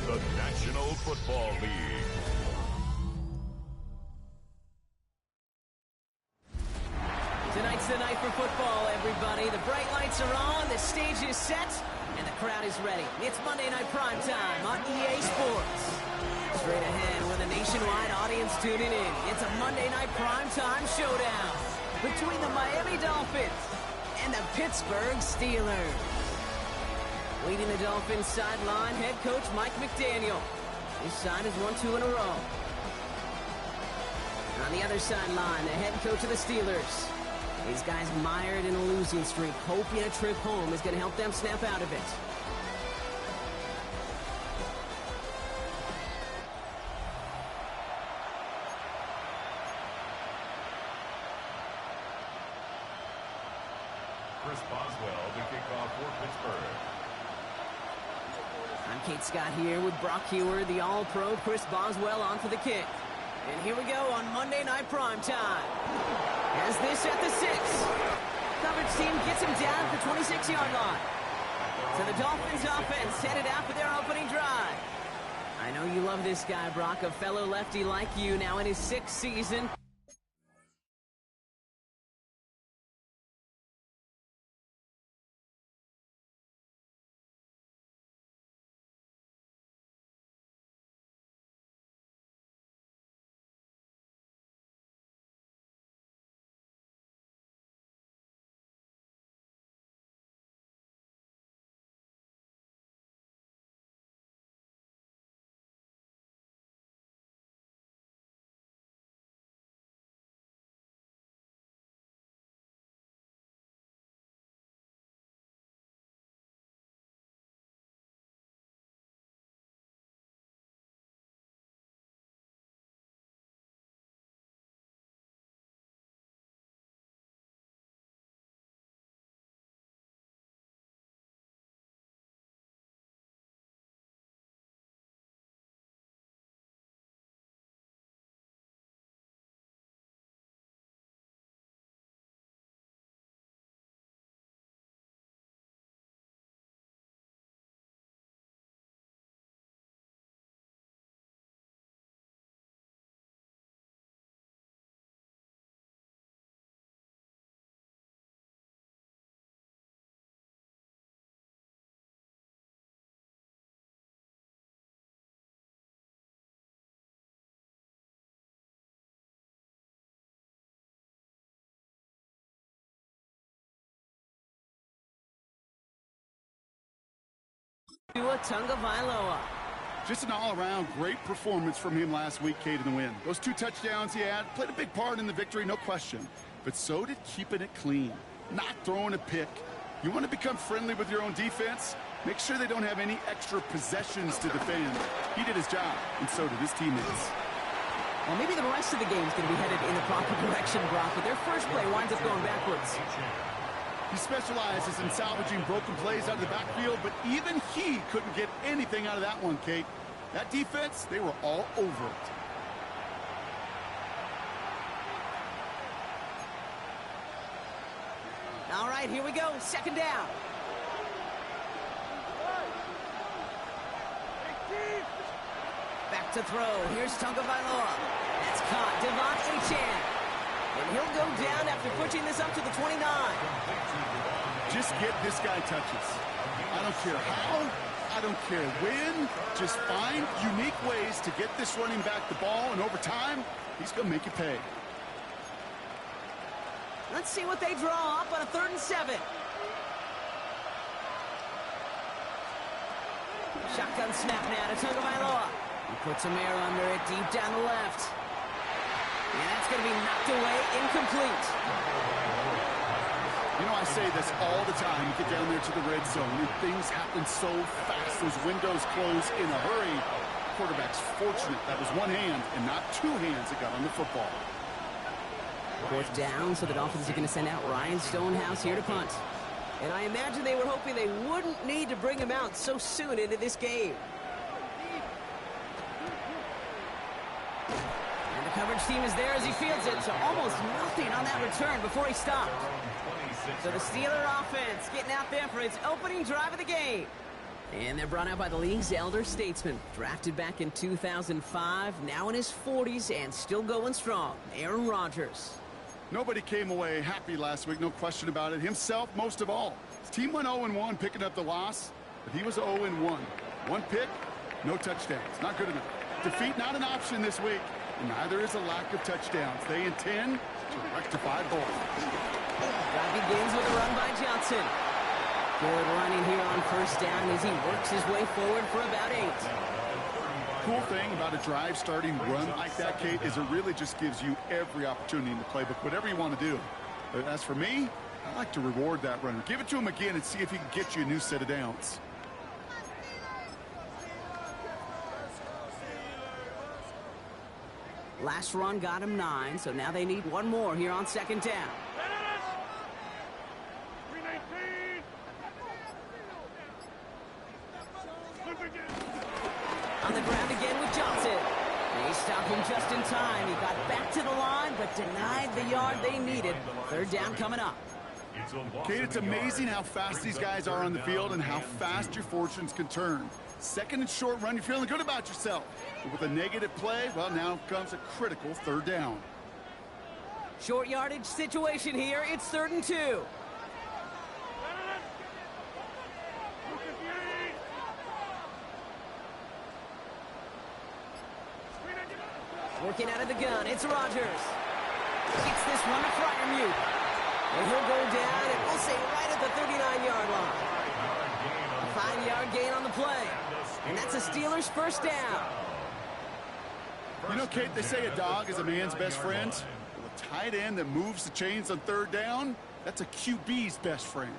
of the National Football League. Tonight's the night for football, everybody. The bright lights are on, the stage is set, and the crowd is ready. It's Monday Night Primetime on EA Sports. Straight ahead with a nationwide audience tuning in. It's a Monday Night Primetime showdown between the Miami Dolphins and the Pittsburgh Steelers. Leading the Dolphins sideline, head coach Mike McDaniel. His side has won 2 in a row. On the other sideline, the head coach of the Steelers. These guys mired in a losing streak, hoping a trip home is going to help them snap out of it. Chris Boswell to kick off for Pittsburgh. I'm Kate Scott here with Brock Hewer, the All-Pro Chris Boswell on for the kick. And here we go on Monday Night Primetime. As this at the 6. Coverage team gets him down at the 26-yard line. So the Dolphins offense headed out for their opening drive. I know you love this guy, Brock, a fellow lefty like you, now in his 6th season. Tagovailoa. Just an all-around great performance from him last week, Kate, in the win. Those 2 touchdowns he had played a big part in the victory, no question. But so did keeping it clean, not throwing a pick. You want to become friendly with your own defense? Make sure they don't have any extra possessions to defend. He did his job, and so did his teammates. Well, maybe the rest of the game is going to be headed in the proper direction, Brock, but their first play winds up going backwards. He specializes in salvaging broken plays out of the backfield, but even he couldn't get anything out of that one, Kate. That defense, they were all over it. All right, here we go. 2nd down. Back to throw. Here's Tagovailoa. That's caught. Devon Achane. And he'll go down after pushing this up to the 29. Just get this guy touches. I don't care how, I don't care when. Just find unique ways to get this running back the ball, and over time, he's going to make you pay. Let's see what they draw up on a 3rd and 7. Shotgun snap now to Tagovailoa. He puts a mirror under it deep down the left. And that's going to be knocked away, incomplete. You know, I say this all the time. You get down there to the red zone, and things happen so fast. Those windows close in a hurry. The quarterback's fortunate that was one hand and not 2 hands that got on the football. 4th down, so the Dolphins are going to send out Ryan Stonehouse here to punt. And I imagine they were hoping they wouldn't need to bring him out so soon into this game. And the coverage team is there as he fields it, so almost nothing on that return before he stopped. So the Steeler offense getting out there for its opening drive of the game. And they're brought out by the league's elder statesman. Drafted back in 2005, now in his 40s and still going strong. Aaron Rodgers. Nobody came away happy last week, no question about it. Himself, most of all. His team went 0-1, picking up the loss, but he was 0-1. One pick, no touchdowns. Not good enough. Defeat not an option this week, and neither is a lack of touchdowns. They intend to rectify both. Drive begins with a run by Johnson. Good running here on first down as he works his way forward for about 8. Cool thing about a drive starting run like that, Kate, is it really just gives you every opportunity in the playbook, whatever you want to do. But as for me, I like to reward that runner. Give it to him again and see if he can get you a new set of downs. Last run got him 9, so now they need one more here on second down. On the ground again with Johnson. They stopped him just in time. He got back to the line, but denied the yard they needed. Third down coming up. Kate, it's amazing how fast these guys are on the field and how fast your fortunes can turn. Second and short run, you're feeling good about yourself. But with a negative play, well, now comes a critical third down. Short yardage situation here. It's 3rd and 2. Working out of the gun, it's Rodgers. Gets this one to Freiermuth. And he'll go down, and we'll say right at the 39-yard line. A 5-yard gain on the play. And that's a Steelers first down. You know, Kate, they say a dog is a man's best friend. Well, a tight end that moves the chains on third down, that's a QB's best friend.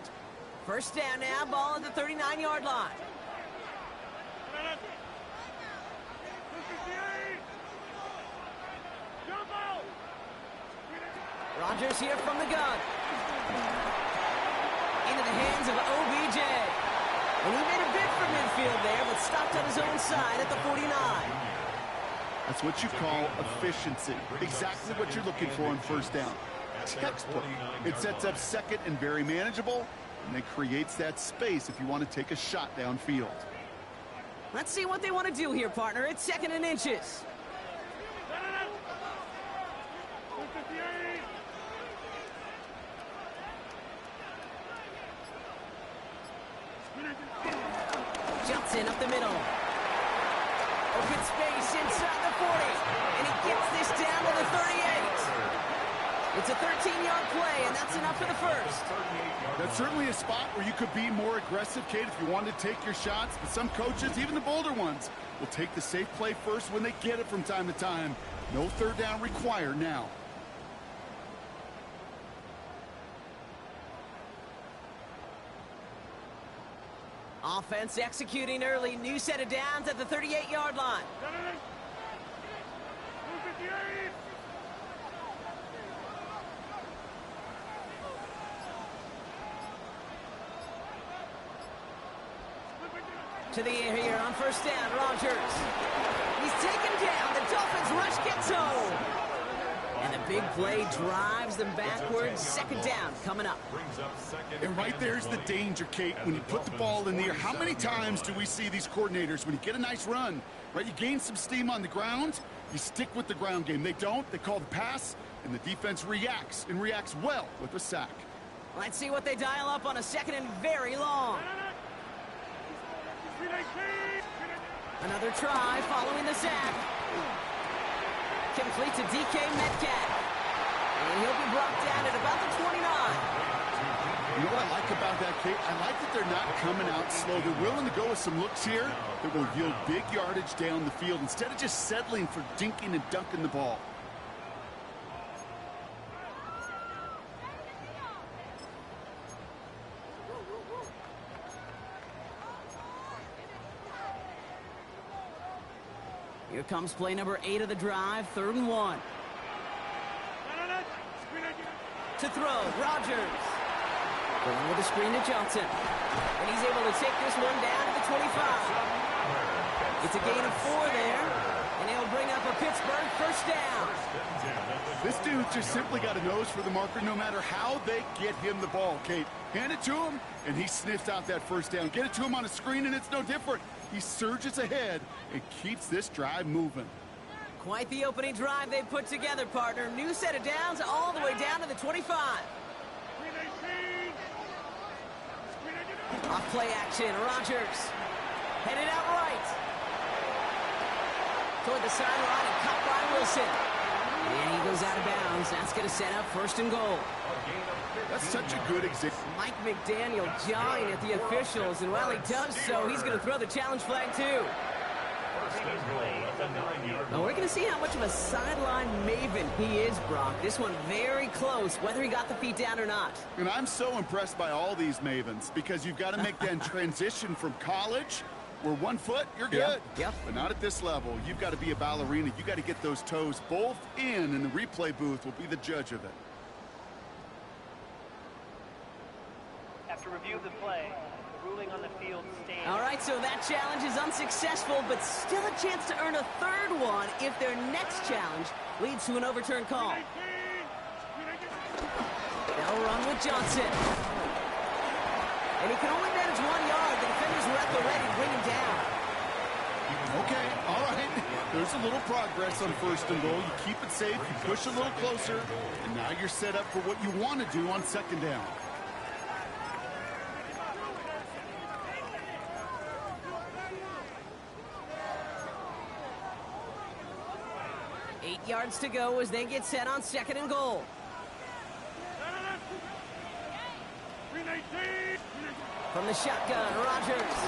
First down now, ball at the 39-yard line. Rodgers here from the gun. Into the hands of OBJ. And he made a bid for midfield there, but stopped on his own side at the 49. That's what you call efficiency. Exactly what you're looking for on first down. Textbook. It sets up second and very manageable, and it creates that space if you want to take a shot downfield. Let's see what they want to do here, partner. It's 2nd and inches. Johnson up the middle. Open space inside the 40. And he gets this down to the 38. It's a 13-yard play, and that's enough for the first. That's certainly a spot where you could be more aggressive, Kate, if you wanted to take your shots. But some coaches, even the bolder ones, will take the safe play first when they get it from time to time. No third down required now. Offense executing early. New set of downs at the 38-yard line. To the air here on first down, Rodgers. He's taken down. The Dolphins rush gets home. And the big play drives them backwards. Second down coming up. And right there's the danger, Kate, when you put the ball in the air. How many times do we see these coordinators, when you get a nice run, right, you gain some steam on the ground, you stick with the ground game. They don't. They call the pass, and the defense reacts, and reacts well with a sack. Let's see what they dial up on a 2nd and very long. Another try following the sack. Complete to DK Metcalf. And he'll be brought down at about the 29. You know what I like about that, Kate? I like that they're not coming out slow. They're willing to go with some looks here that will yield big yardage down the field instead of just settling for dinking and dunking the ball. Here comes play number 8 of the drive, 3rd and 1. To throw, Rodgers. Going with a screen to Johnson. And he's able to take this one down to the 25. It's a gain of 4 there. And he'll bring up a Pittsburgh first down. This dude just simply got a nose for the marker no matter how they get him the ball, Kate. Hand it to him, and he sniffs out that first down. Get it to him on a screen, and it's no different. He surges ahead and keeps this drive moving. Quite the opening drive they put together, partner. New set of downs all the way down to the 25. Off play action, Rodgers. Headed out right. Toward the sideline and caught by Wilson. And he goes out of bounds. That's going to set up first and goal. That's such a good example. Mike McDaniel jawing at the officials, and while he does so, he's going to throw the challenge flag too. Now we're going to see how much of a sideline maven he is, Brock. This one very close, whether he got the feet down or not. And I'm so impressed by all these mavens because you've got to make that transition from college where 1 foot, you're good. Yep. But not at this level. You've got to be a ballerina. You've got to get those toes both in, and the replay booth will be the judge of it. After review of the play, the ruling on the field stands. All right, so that challenge is unsuccessful, but still a chance to earn a third one if their next challenge leads to an overturned call. They'll run with Johnson. And he can only manage 1 yard. The defenders were at the ready to bring him down. Okay, all right. There's a little progress on first and goal. You keep it safe, you push a little closer, and now you're set up for what you want to do on second down. Eight yards to go as they get set on second and goal. From the shotgun, Rodgers.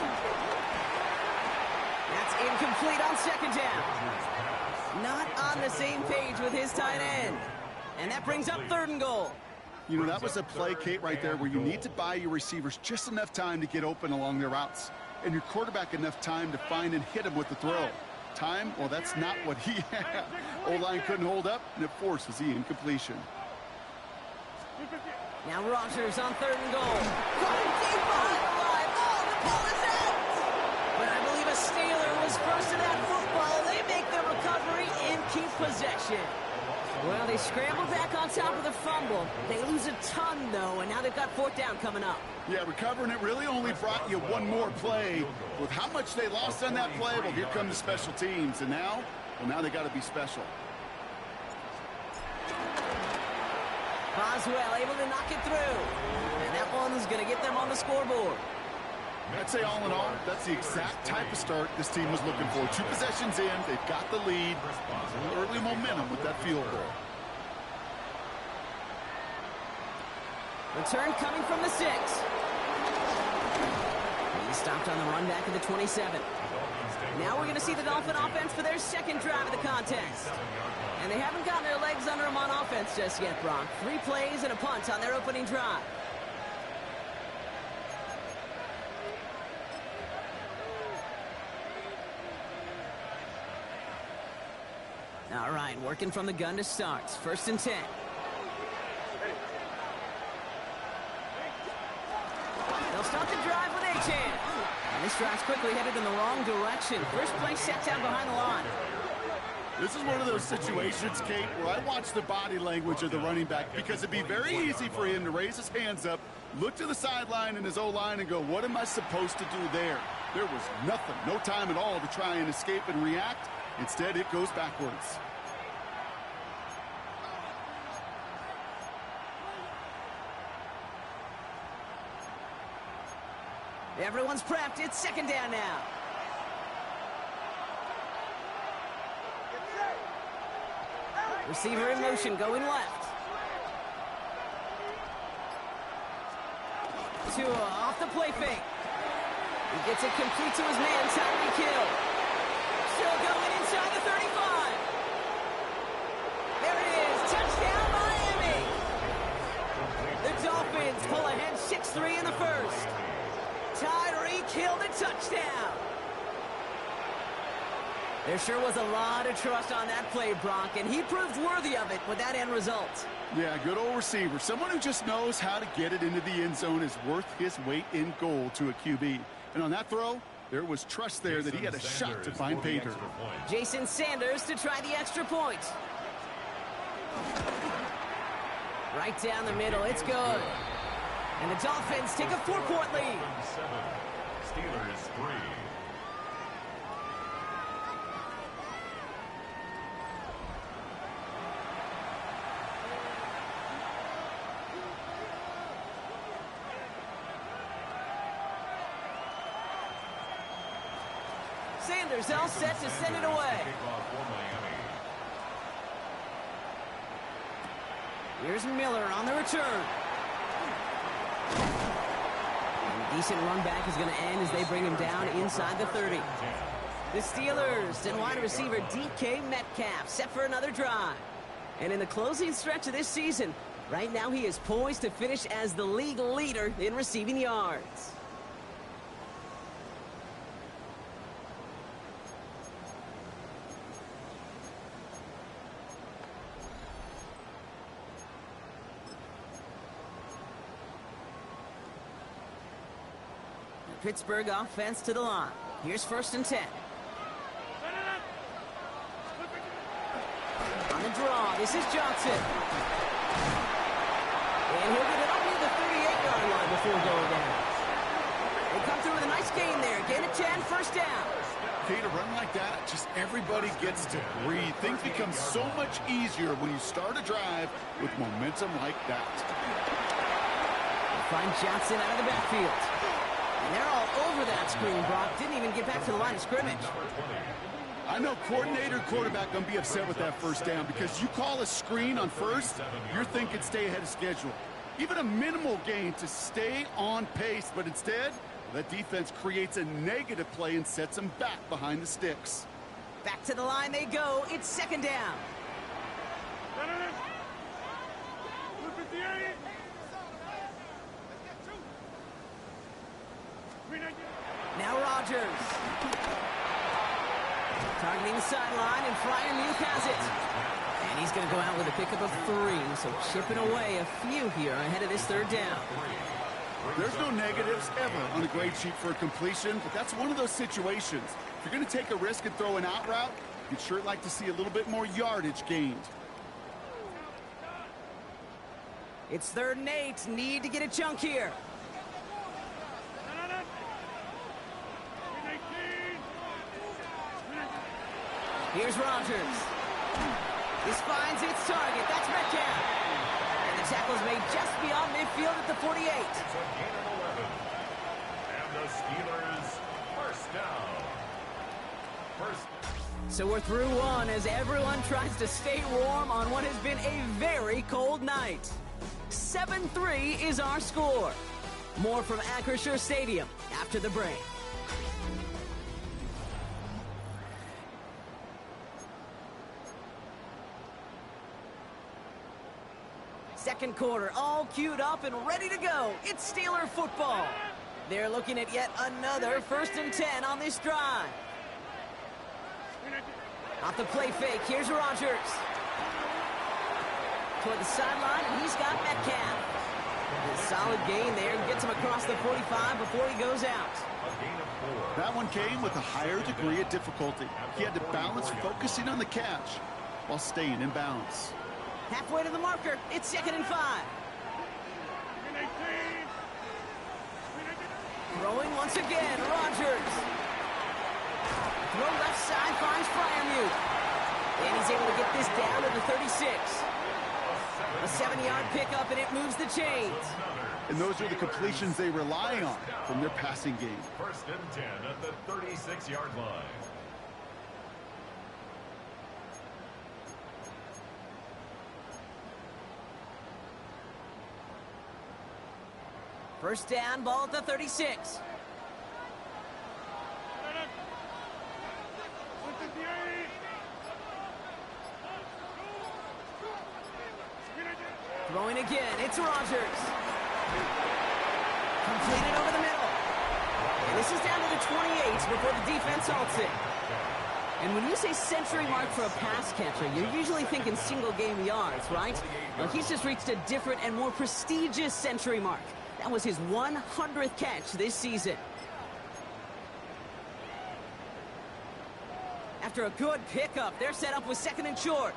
That's incomplete on second down. Not on the same page with his tight end. And that brings up third and goal. You know, that was a play, Kate, right there where you need to buy your receivers just enough time to get open along their routes. And your quarterback enough time to find and hit him with the throw. Time, well, that's not what he had. O-line couldn't hold up, and it forces the incompletion. Now Rodgers on third and goal. Going deep behind the line. Oh, the ball is out! But I believe a Steeler was first to that football. They make the recovery and keep possession. Well, they scramble back on top of the fumble. They lose a ton, though, and now they've got fourth down coming up. Yeah, recovering it really only brought you one more play. With how much they lost on that play, well, here come the special teams. And now, well, now they got to be special. Boswell able to knock it through. And that one's going to get them on the scoreboard. I'd say all in all, that's the exact type of start this team was looking for. 2 possessions in, they've got the lead. Early momentum with that field goal. Return coming from the 6. He stopped on the run back at the 27. Now we're going to see the Dolphin offense for their second drive of the contest. And they haven't gotten their legs under them on offense just yet, Brock. 3 plays and a punt on their opening drive. All right, working from the gun to start. First and 10. They'll start the drive with Achane. And this drive's quickly headed in the wrong direction. First play set down behind the line. This is one of those situations, Kate, where I watch the body language of the running back because it'd be very easy for him to raise his hands up, look to the sideline in his O-line and go, what am I supposed to do there? There was nothing, no time at all to try and escape and react. Instead, it goes backwards. Everyone's prepped. It's second down now. Receiver in motion, going left. Tua off the play fake. He gets it complete to his man, Tyreek Hill. Still going inside the 35. There it is. Touchdown, Miami. The Dolphins pull ahead 6-3 in the first. Tyreek Hill the touchdown. There sure was a lot of trust on that play, Brock, and he proved worthy of it with that end result. Yeah, good old receiver. Someone who just knows how to get it into the end zone is worth his weight in gold to a QB. And on that throw, There was trust there that he had a shot to find pay dirt. Jason Sanders to try the extra point. Right down the middle, it's good. And the Dolphins take a 4-point lead. Steelers 3. Sanders all set to send it away. Here's Miller on the return. And a decent run back is going to end as they bring him down inside the 30. The Steelers and wide receiver DK Metcalf set for another drive. And in the closing stretch of this season, right now he is poised to finish as the league leader in receiving yards. Pittsburgh offense to the line. Here's 1st and 10. On the draw, this is Johnson. And he'll get it up near the 38-yard line before going down. They come through with a nice gain there. Gain of 10, 1st down. Okay, to run like that, just everybody gets to breathe. Things become so much easier when you start a drive with momentum like that. They find Johnson out of the backfield. And they're all over that screen, Brock. Didn't even get back to the line of scrimmage. I know coordinator and quarterback going to be upset with that 1st down because you call a screen on 1st, you're thinking stay ahead of schedule. Even a minimal gain to stay on pace, but instead, that defense creates a negative play and sets them back behind the sticks. Back to the line they go. It's 2nd down. Now Rodgers. Targeting the sideline, and Freiermuth has it. And he's going to go out with a pickup of 3, so chipping away a few here ahead of this 3rd down. There's no negatives ever on a grade sheet for a completion, but that's one of those situations. If you're going to take a risk and throw an out route, you'd sure like to see a little bit more yardage gained. It's 3rd and 8. Need to get a chunk here. Here's Rodgers. This finds its target. That's Metcalf. And the tackle's made just beyond midfield at the 48. It's a gain of 11. And the Steelers 1st down. So we're through one as everyone tries to stay warm on what has been a very cold night. 7-3 is our score. More from Acrisure Stadium after the break. Second quarter, all queued up and ready to go. It's Steeler football. They're looking at yet another 1st and 10 on this drive. Off the play fake, here's Rodgers. Toward the sideline, and he's got Metcalf. A solid gain there, gets him across the 45 before he goes out. That one came with a higher degree of difficulty. He had to balance focusing on the catch while staying in balance. Halfway to the marker, it's 2nd and 5. Throwing once again, Rodgers. Throw left side finds Freiermuth. And he's able to get this down to the 36. A 7-yard pickup, and it moves the chains. And those are the completions they rely on from their passing game. 1st and 10 at the 36-yard line. First down, ball at the 36. Throwing again, it's Rodgers. Completed over the middle. And this is down to the 28 before the defense halts it. And when you say century mark for a pass catcher, you're usually thinking single game yards, right? Well, he's just reached a different and more prestigious century mark. That was his 100th catch this season. After a good pickup, they're set up with second and short.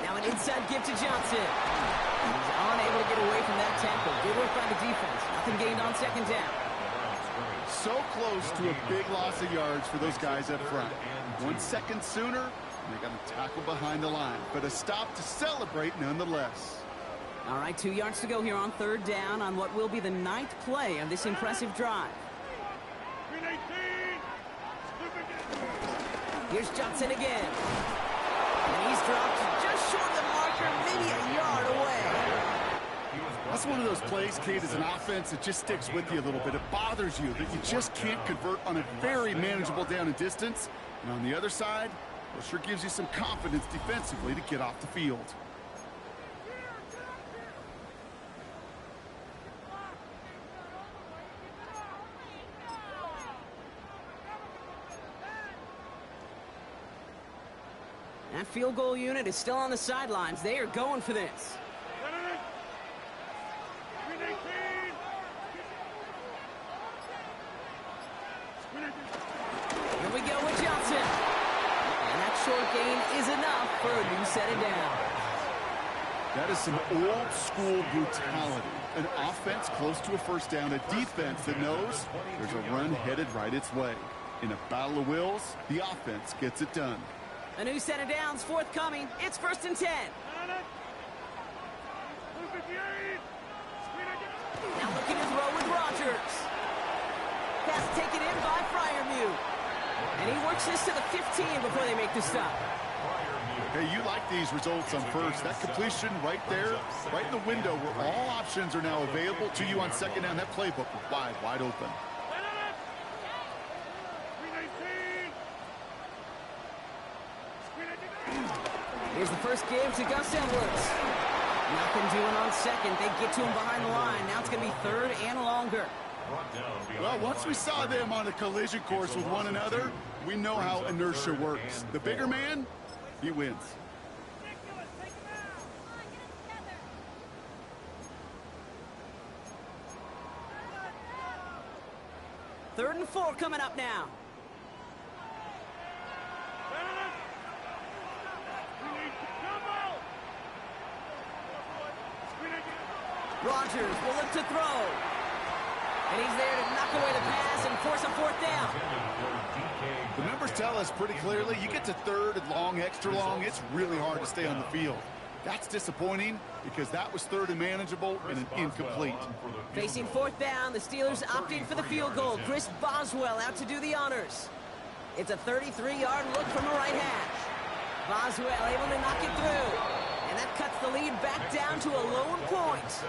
Now an inside give to Johnson. He's unable to get away from that tackle. Good work by the defense. Nothing gained on second down. So close to a big loss of yards for those guys up front. 1 second sooner, and they got a tackle behind the line. But a stop to celebrate nonetheless. All right, 2 yards to go here on third down on what will be the 9th play of this impressive drive. Here's Johnson again. And he's dropped just short of the marker, maybe a yard away. That's one of those plays, Kate, as an offense that just sticks with you a little bit. It bothers you that you just can't convert on a very manageable down and distance. And on the other side, it sure gives you some confidence defensively to get off the field. That field goal unit is still on the sidelines. They are going for this. Here we go with Johnson. And that short gain is enough for a new set of downs. That is some old school brutality. An offense close to a first down, a defense that knows there's a run headed right its way. In a battle of wills, the offense gets it done. A new set of downs forthcoming. It's 1st and 10. Now looking to throw with Rodgers. Pass taken in by Freiermuth. And he works this to the 15 before they make the stop. Hey, you like these results on first. That completion right there, right in the window where all options are now available to you on second down. That playbook was wide open. Here's the first give to Gus Edwards. Nothing doing on second. They get to him behind the line. Now it's going to be 3rd and longer. Well, once we saw them on a collision course with one another, we know how inertia works. The bigger man, he wins. Third and 4 coming up now. Rodgers will look to throw. And he's there to knock away the pass and force a 4th down. The numbers tell us pretty clearly, you get to 3rd and long, extra long, it's really hard to stay on the field. That's disappointing because that was 3rd and manageable and an incomplete. Facing 4th down, the Steelers opting for the field goal. Chris Boswell out to do the honors. It's a 33-yard look from the right hash. Boswell able to knock it through. And that cuts the lead back down to a lone point.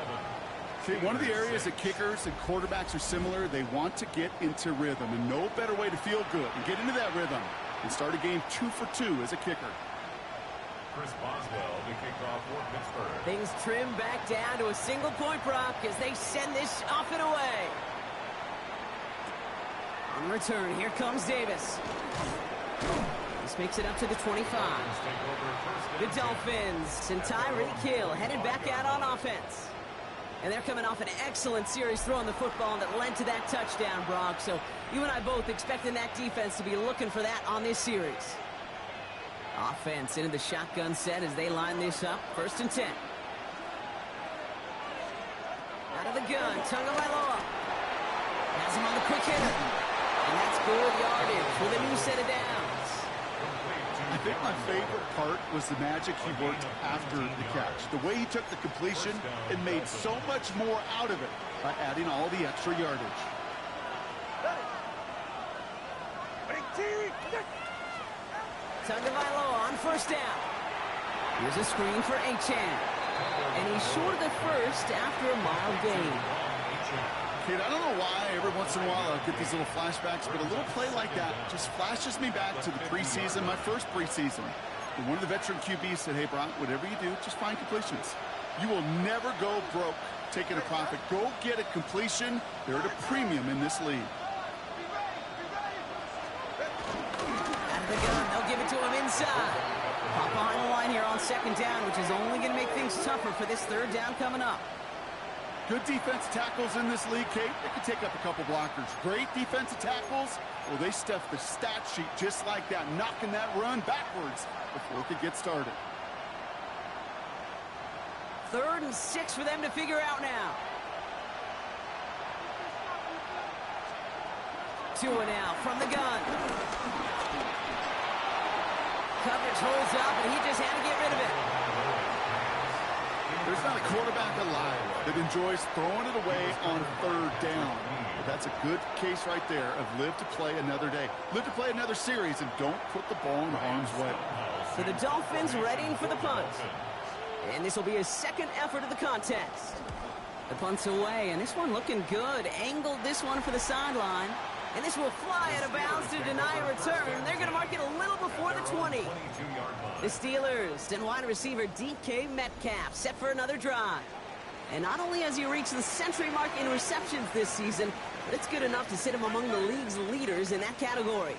See, one of the areas that kickers and quarterbacks are similar, they want to get into rhythm. And no better way to feel good and get into that rhythm and start a game 2 for 2 as a kicker. Chris Boswell to kick off for Pittsburgh. Things trim back down to a single-point Brock as they send this off and away. On return, here comes Davis. This makes it up to the 25. The Dolphins and Tyreek Hill headed back out on offense. And they're coming off an excellent series throwing the football that led to that touchdown, Brock. So you and I both expecting that defense to be looking for that on this series. Offense into the shotgun set as they line this up. 1st and 10. Out of the gun, Tagovailoa. Has him on the quick hitter. And that's good yardage with a new set of downs. I think my favorite part was the magic he worked after the catch. The way he took the completion and made so much more out of it by adding all the extra yardage. Tagovailoa on 1st down. Here's a screen for Achane. And he's short of the first after a mild gain. Kid, I don't know why every once in a while I'll get these little flashbacks, but a little play like that just flashes me back to the preseason, my first preseason. And one of the veteran QBs said, hey, Brock, whatever you do, just find completions. You will never go broke taking a profit. Go get a completion. They're at a premium in this league. Out of the gun, they'll give it to him inside. Pop behind the line here on 2nd down, which is only going to make things tougher for this 3rd down coming up. Good defensive tackles in this league, Kate. They can take up a couple blockers. Great defensive tackles. Well, they stuffed the stat sheet just like that, knocking that run backwards before it could get started. 3rd and 6 for them to figure out now. 2 out from the gun. Coverage holds up, and he just had to get rid of it. There's not a quarterback alive that enjoys throwing it away on 3rd down. But that's a good case right there of live to play another day. Live to play another series, and don't put the ball in harm's way. So the Dolphins readying for the punt. And this will be his 2nd effort of the contest. The punt's away, and this one looking good. Angled this one for the sideline. And this will fly out of bounds to deny a return. They're going to mark it a little before the 20. The Steelers and wide receiver DK Metcalf set for another drive. And not only has he reached the century mark in receptions this season, but it's good enough to sit him among the league's leaders in that category.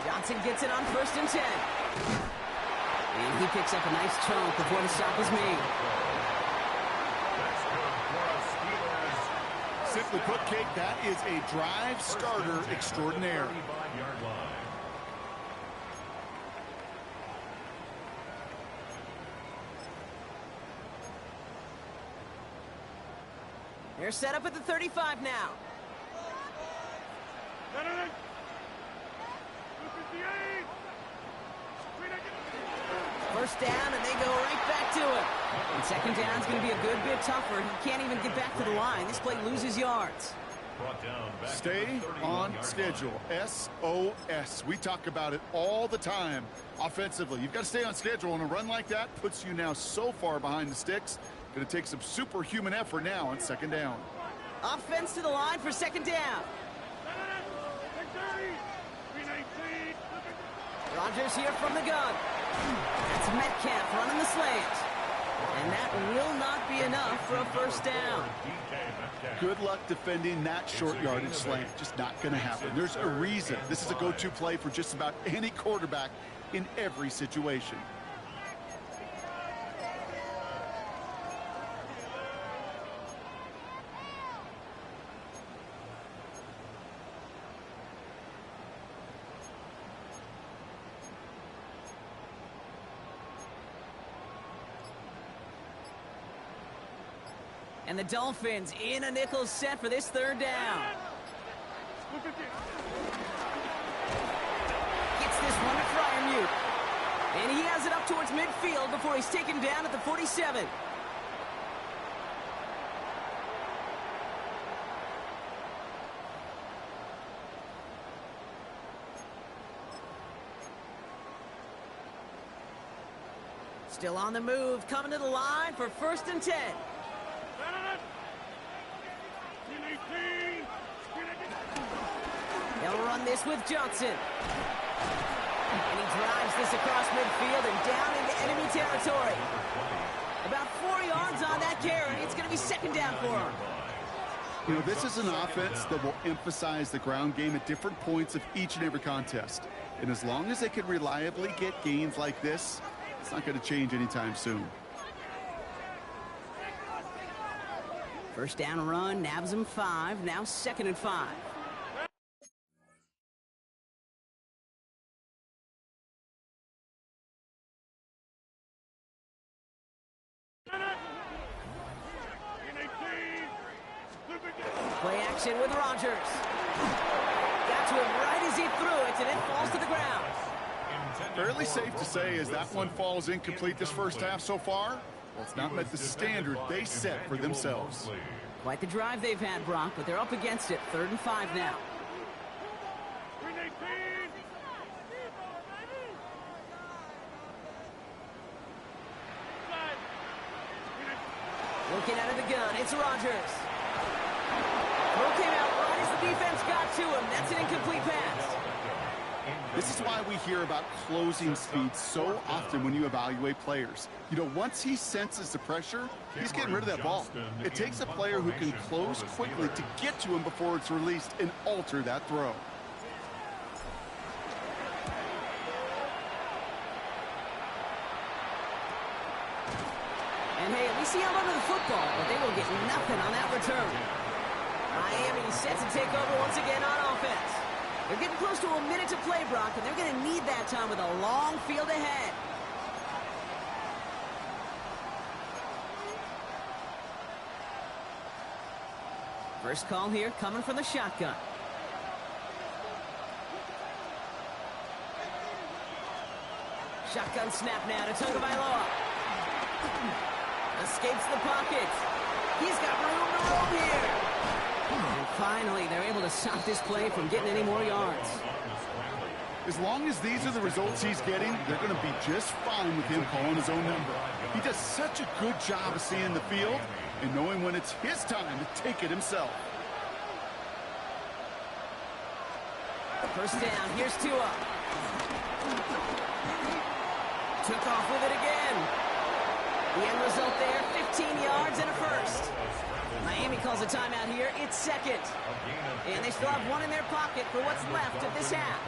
Johnson gets it on 1st and 10. And he picks up a nice chunk before the stop is made. Simply put, Kate, that is a drive starter extraordinaire. They're set up at the 35 now. First down, and they go right back to it. And 2nd down is going to be a good bit tougher. He can't even get back to the line. This play loses yards. Stay on schedule. SOS. We talk about it all the time. Offensively, you've got to stay on schedule, and a run like that puts you now so far behind the sticks. Going to take some superhuman effort now on 2nd down. Offense to the line for 2nd down. Rodgers here from the gun. That's Metcalf running the slant. And that will not be enough for a 1st down. Good luck defending that short yardage slant. Just not going to happen. There's a reason this is a go-to play for just about any quarterback in every situation. And the Dolphins in a nickel set for this 3rd down. Gets this one to Freiermuth. And he has it up towards midfield before he's taken down at the 47. Still on the move, coming to the line for 1st and 10. They'll run this with Johnson. And he drives this across midfield and down into enemy territory. About 4 yards on that carry. It's going to be 2nd down for him. You know, this is an offense that will emphasize the ground game at different points of each and every contest. And as long as they can reliably get gains like this, it's not going to change anytime soon. 1st down run, nabs him 5. Now 2nd and 5. Play action with Rodgers. Got to him right as he threw it, and it falls to the ground. Fairly safe to say as that one falls incomplete this 1st half so far, well, it's not met the standard they set for themselves. Quite the drive they've had, Brock, but they're up against it. 3rd and 5 now. Looking out of the gun, it's Rodgers. Throw came out right as the defense got to him. That's an incomplete pass. This is why we hear about closing speed so often when you evaluate players. You know, once he senses the pressure, he's getting rid of that ball. It takes a player who can close quickly to get to him before it's released and alter that throw. see held onto the football, but they will get nothing on that return. Miami set to take over once again on offense. They're getting close to a minute to play, Brock, and they're going to need that time with a long field ahead. First call here coming from the shotgun. Shotgun snap now to Tagovailoa. Escapes the pocket. He's got room to roam here. And finally, they're able to stop this play from getting any more yards. As long as these are the results he's getting, they're going to be just fine with him calling his own number. He does such a good job of seeing the field and knowing when it's his time to take it himself. First down, here's Tua. Took off with it again. The end result there, 15 yards and a first. Miami calls a timeout here. It's second. And they still have one in their pocket for what's left of this half.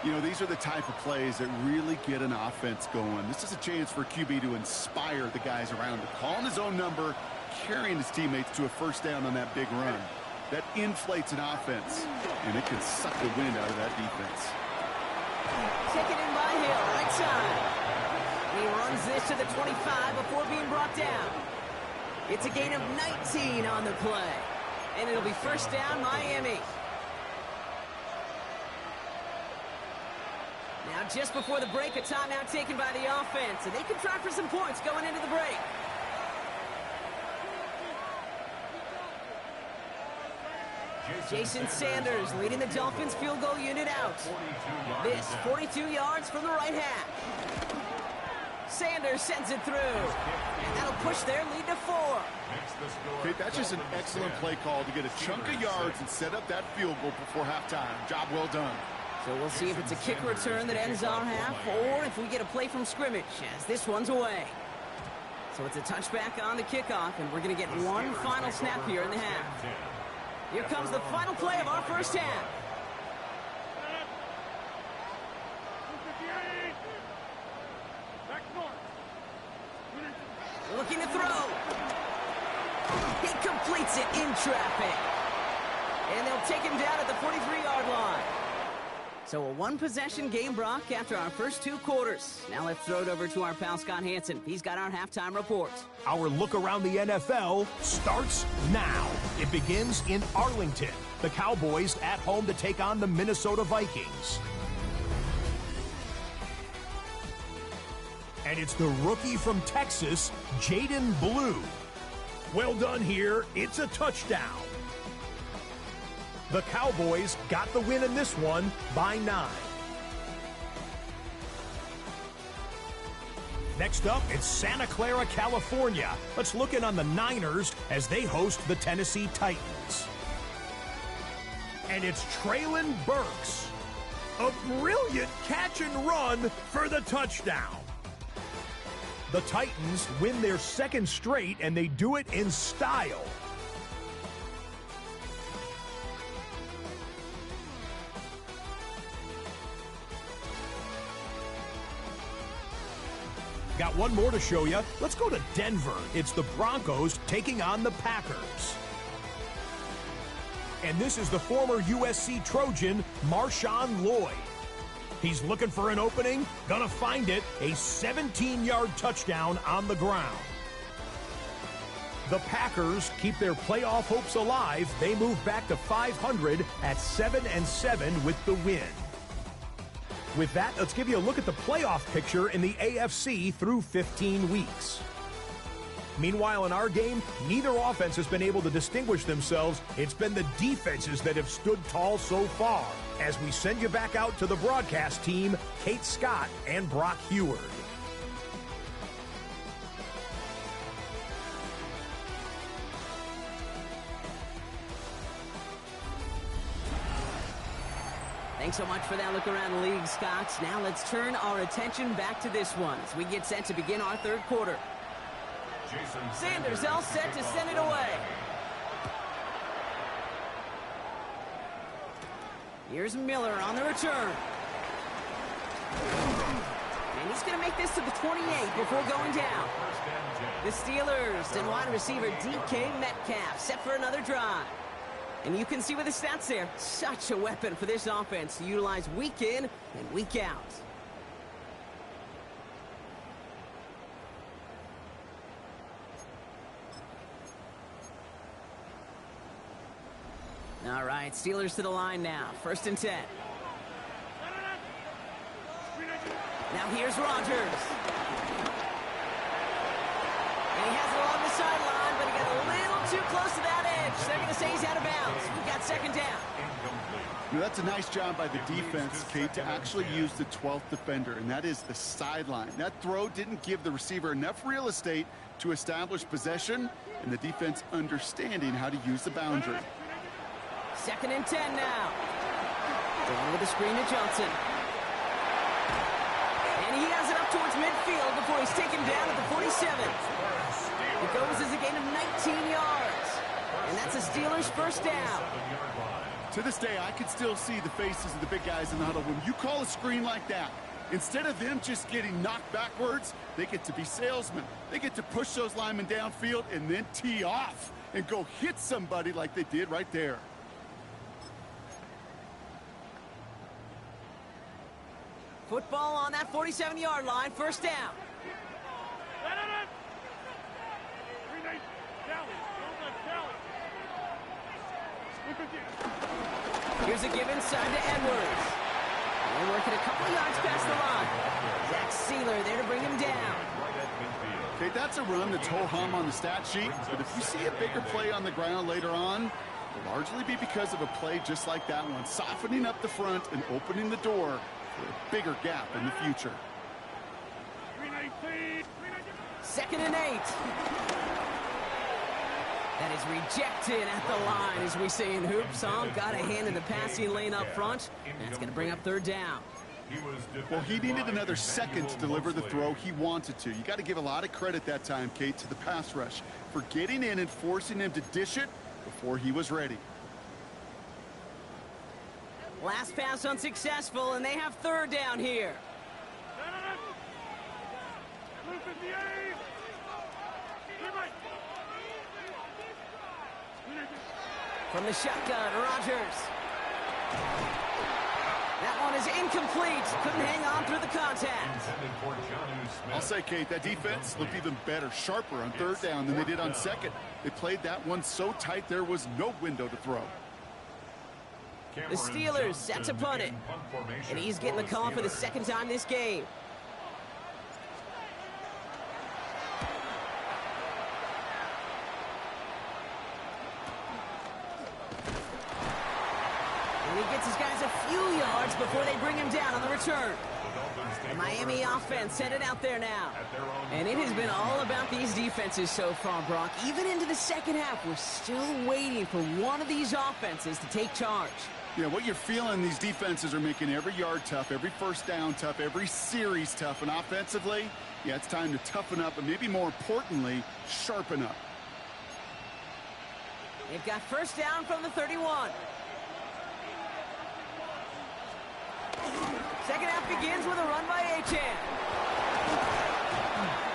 You know, these are the type of plays that really get an offense going. This is a chance for QB to inspire the guys around him. Calling his own number, carrying his teammates to a first down on that big run. That inflates an offense, and it can suck the wind out of that defense. Taken in by Hill, right side. He runs this to the 25 before being brought down. It's a gain of 19 on the play. And it'll be first down, Miami. Now, just before the break, a timeout taken by the offense. And they can try for some points going into the break. Jason Sanders leading the Dolphins field goal unit out. This 42 yards from the right half. Sanders sends it through. And that'll push their lead to 4. Okay, that's just an excellent play call to get a chunk of yards and set up that field goal before halftime. Job well done. So we'll see if it's a kick return that ends our half or if we get a play from scrimmage as this one's away. So it's a touchback on the kickoff, and we're going to get one final snap here in the half. Here comes the final play of our first half. Looking to throw. He completes it in traffic. And they'll take him down at the 43-yard line. So a one-possession game, Brock, after our first 2 quarters. Now let's throw it over to our pal Scott Hansen. He's got our halftime report. Our look around the NFL starts now. It begins in Arlington. The Cowboys at home to take on the Minnesota Vikings. And it's the rookie from Texas, Jaden Blue. Well done here. It's a touchdown. The Cowboys got the win in this one by 9. Next up, it's Santa Clara, California. Let's look in on the Niners as they host the Tennessee Titans. And it's Traylon Burks. A brilliant catch and run for the touchdown. The Titans win their second straight, and they do it in style. Got one more to show you. Let's go to Denver. It's the Broncos taking on the Packers. And this is the former USC Trojan, Marshawn Lloyd. He's looking for an opening, gonna find it, a 17-yard touchdown on the ground. The Packers keep their playoff hopes alive. They move back to 500 at 7-7 with the win. With that, let's give you a look at the playoff picture in the AFC through 15 weeks. Meanwhile, in our game, neither offense has been able to distinguish themselves. It's been the defenses that have stood tall so far. As we send you back out to the broadcast team, Kate Scott and Brock Heward. Thanks so much for that look around the league, Scott. Now let's turn our attention back to this one as we get set to begin our third quarter. Sanders all set to send it away. Here's Miller on the return. And he's going to make this to the 28 before going down. The Steelers and wide receiver DK Metcalf set for another drive. And you can see with the stats there, such a weapon for this offense to utilize week in and week out. All right, Steelers to the line now. 1st and 10. Now here's Rodgers. And he has it along the sideline, but he got a little too close to that edge. They're going to say he's out of bounds. We've got 2nd down. You know, that's a nice job by the defense, Kate, to actually use the 12th defender, and that is the sideline. That throw didn't give the receiver enough real estate to establish possession, and the defense understanding how to use the boundary. 2nd and 10 now. Going with the screen to Johnson. And he has it up towards midfield before he's taken down at the 47. It goes as a gain of 19 yards. And that's a Steelers 1st down. To this day, I can still see the faces of the big guys in the huddle. When you call a screen like that, instead of them just getting knocked backwards, they get to be salesmen. They get to push those linemen downfield and then tee off and go hit somebody like they did right there. Football on that 47-yard line, 1st down. Here's a give inside to Edwards. And they're working a couple of yards past the line. Zach Sealer there to bring him down. Okay, that's a run that's ho-hum on the stat sheet, but if you see a bigger play on the ground later on, it'll largely be because of a play just like that one, softening up the front and opening the door for a bigger gap in the future. 2nd and 8. That is rejected at the line, as we say in hoops. Got a hand in the passing lane up front. That's going to bring up 3rd down. Well, he needed another second to deliver the throw he wanted to. You got to give a lot of credit that time, Kate, to the pass rush for getting in and forcing him to dish it before he was ready. Last pass unsuccessful, and they have 3rd down here. From the shotgun, Rodgers. That one is incomplete. Couldn't hang on through the contact. I'll say, Kate, that defense looked even better, sharper on 3rd down than they did on 2nd. They played that one so tight there was no window to throw. The Steelers set to punt it. And he's getting the call for the 2nd time this game. And he gets his guys a few yards before they bring him down on the return. The Miami offense headed out there now. And it has been all about these defenses so far, Brock. Even into the 2nd half, we're still waiting for one of these offenses to take charge. Yeah, what you're feeling, these defenses are making every yard tough, every 1st down tough, every series tough. And offensively, yeah, it's time to toughen up and maybe more importantly, sharpen up. They've got 1st down from the 31. 2nd half begins with a run by Achane.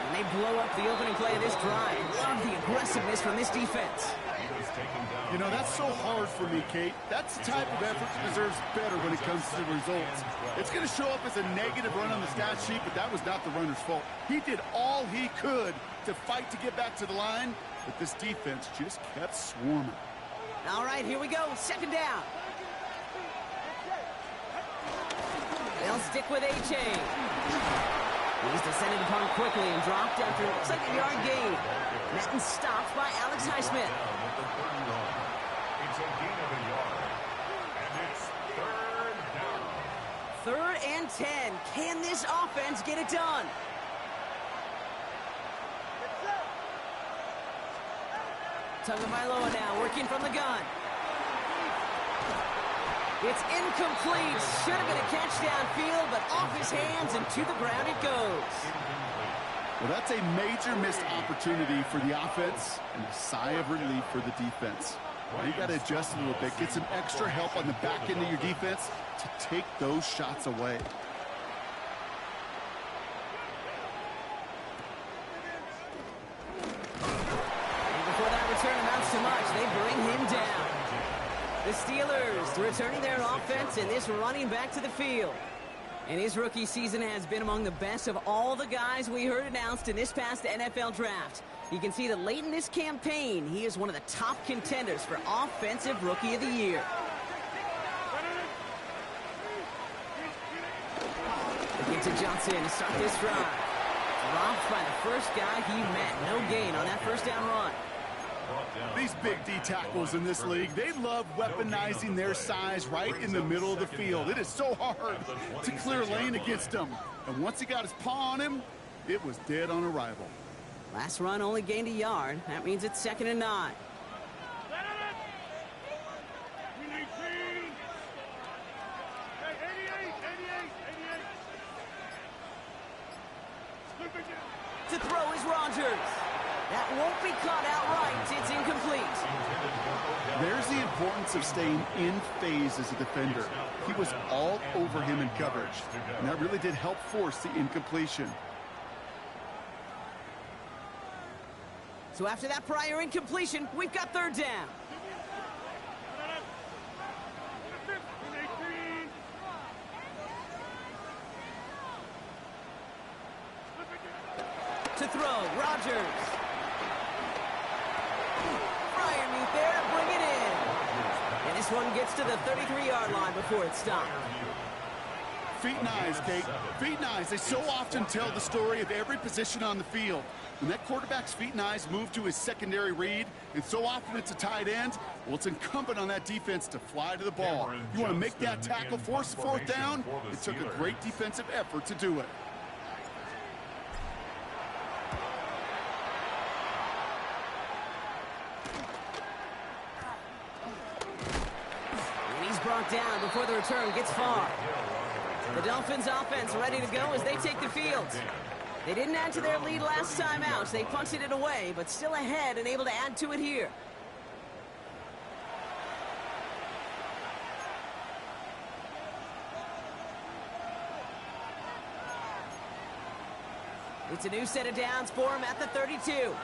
And they blow up the opening play of this drive. Love the aggressiveness from this defense. You know, that's so hard for me, Kate. That's the type of effort that deserves better when it comes to the results. It's going to show up as a negative run on the stat sheet, but that was not the runner's fault. He did all he could to fight to get back to the line, but this defense just kept swarming. All right, here we go. 2nd down. They'll stick with Achane. He's descended upon quickly and dropped after it looks like a yard gain. Madden stopped by Alex Highsmith. It's a gain of a yard. And it's 3rd down. 3rd and 10. Can this offense get it done? Tagovailoa now working from the gun. It's incomplete. Should have been a catch downfield, but off his hands and to the ground it goes. Well, that's a major missed opportunity for the offense and a sigh of relief for the defense. Well, you got to adjust a little bit, get some extra help on the back end of your defense to take those shots away. The Steelers returning their offense and this running back to the field. And his rookie season has been among the best of all the guys we heard announced in this past NFL draft. You can see that late in this campaign, he is one of the top contenders for Offensive Rookie of the Year. Again to Johnson to start this drive. Dropped by the first guy he met. No gain on that first down run. These big D tackles in this league, they love weaponizing their size right in the middle of the field. It is so hard to clear lane against them. And once he got his paw on him, it was dead on arrival. Last run only gained a yard. That means it's 2nd and 9. To throw is Rodgers. That won't be caught outright. It's incomplete. There's the importance of staying in phase as a defender. He was all over him in coverage, and that really did help force the incompletion. So after that prior incompletion, we've got 3rd down. To throw, Rodgers. Freiermuth there to bring it in. And this one gets to the 33-yard line before it's stopped. Feet and eyes, Kate. Feet and eyes. They so often tell the story of every position on the field. When that quarterback's feet and eyes move to his secondary read, and so often it's a tight end, well, it's incumbent on that defense to fly to the ball. You want to make that tackle, force the 4th down? It took a great defensive effort to do it. Brought down before the return gets far. The Dolphins offense ready to go as they take the field. They didn't add to their lead last time out. They punted it away, but still ahead and able to add to it here. It's a new set of downs for him at the 32.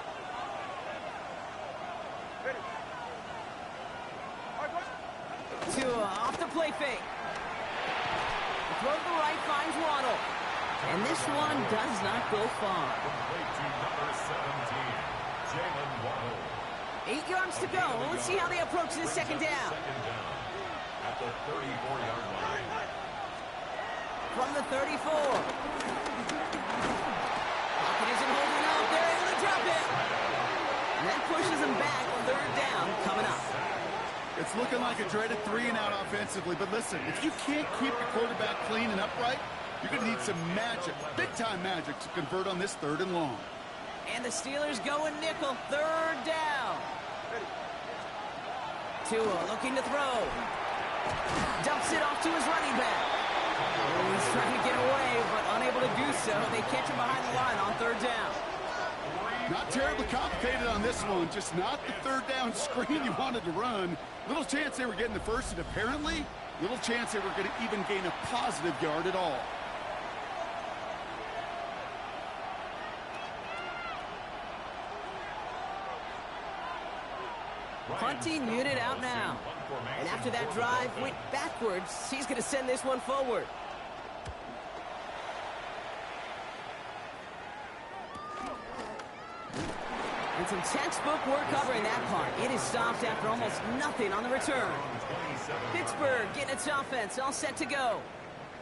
Off the play fake. The throw to the right finds Waddle. And this one does not go far. 8 yards to go. Let's see how they approach this 2nd down. At the 34-yard line. From the 34. Pocket isn't holding up. They're able to drop it. And that pushes them back. 3rd down coming up. It's looking like a dreaded 3-and-out offensively, but listen, if you can't keep the quarterback clean and upright, you're going to need some magic, big-time magic, to convert on this 3rd and long. And the Steelers going nickel, 3rd down. Tua looking to throw. Dumps it off to his running back. He's trying to get away, but unable to do so. They catch him behind the line on 3rd down. Not terribly complicated on this one, just not the 3rd down screen you wanted to run. Little chance they were getting the first, and apparently, little chance they were going to even gain a positive yard at all. Punting unit out now. And after that drive went backwards, he's going to send this one forward. And some textbook work covering that part. It is stopped after almost nothing on the return. Pittsburgh getting its offense all set to go.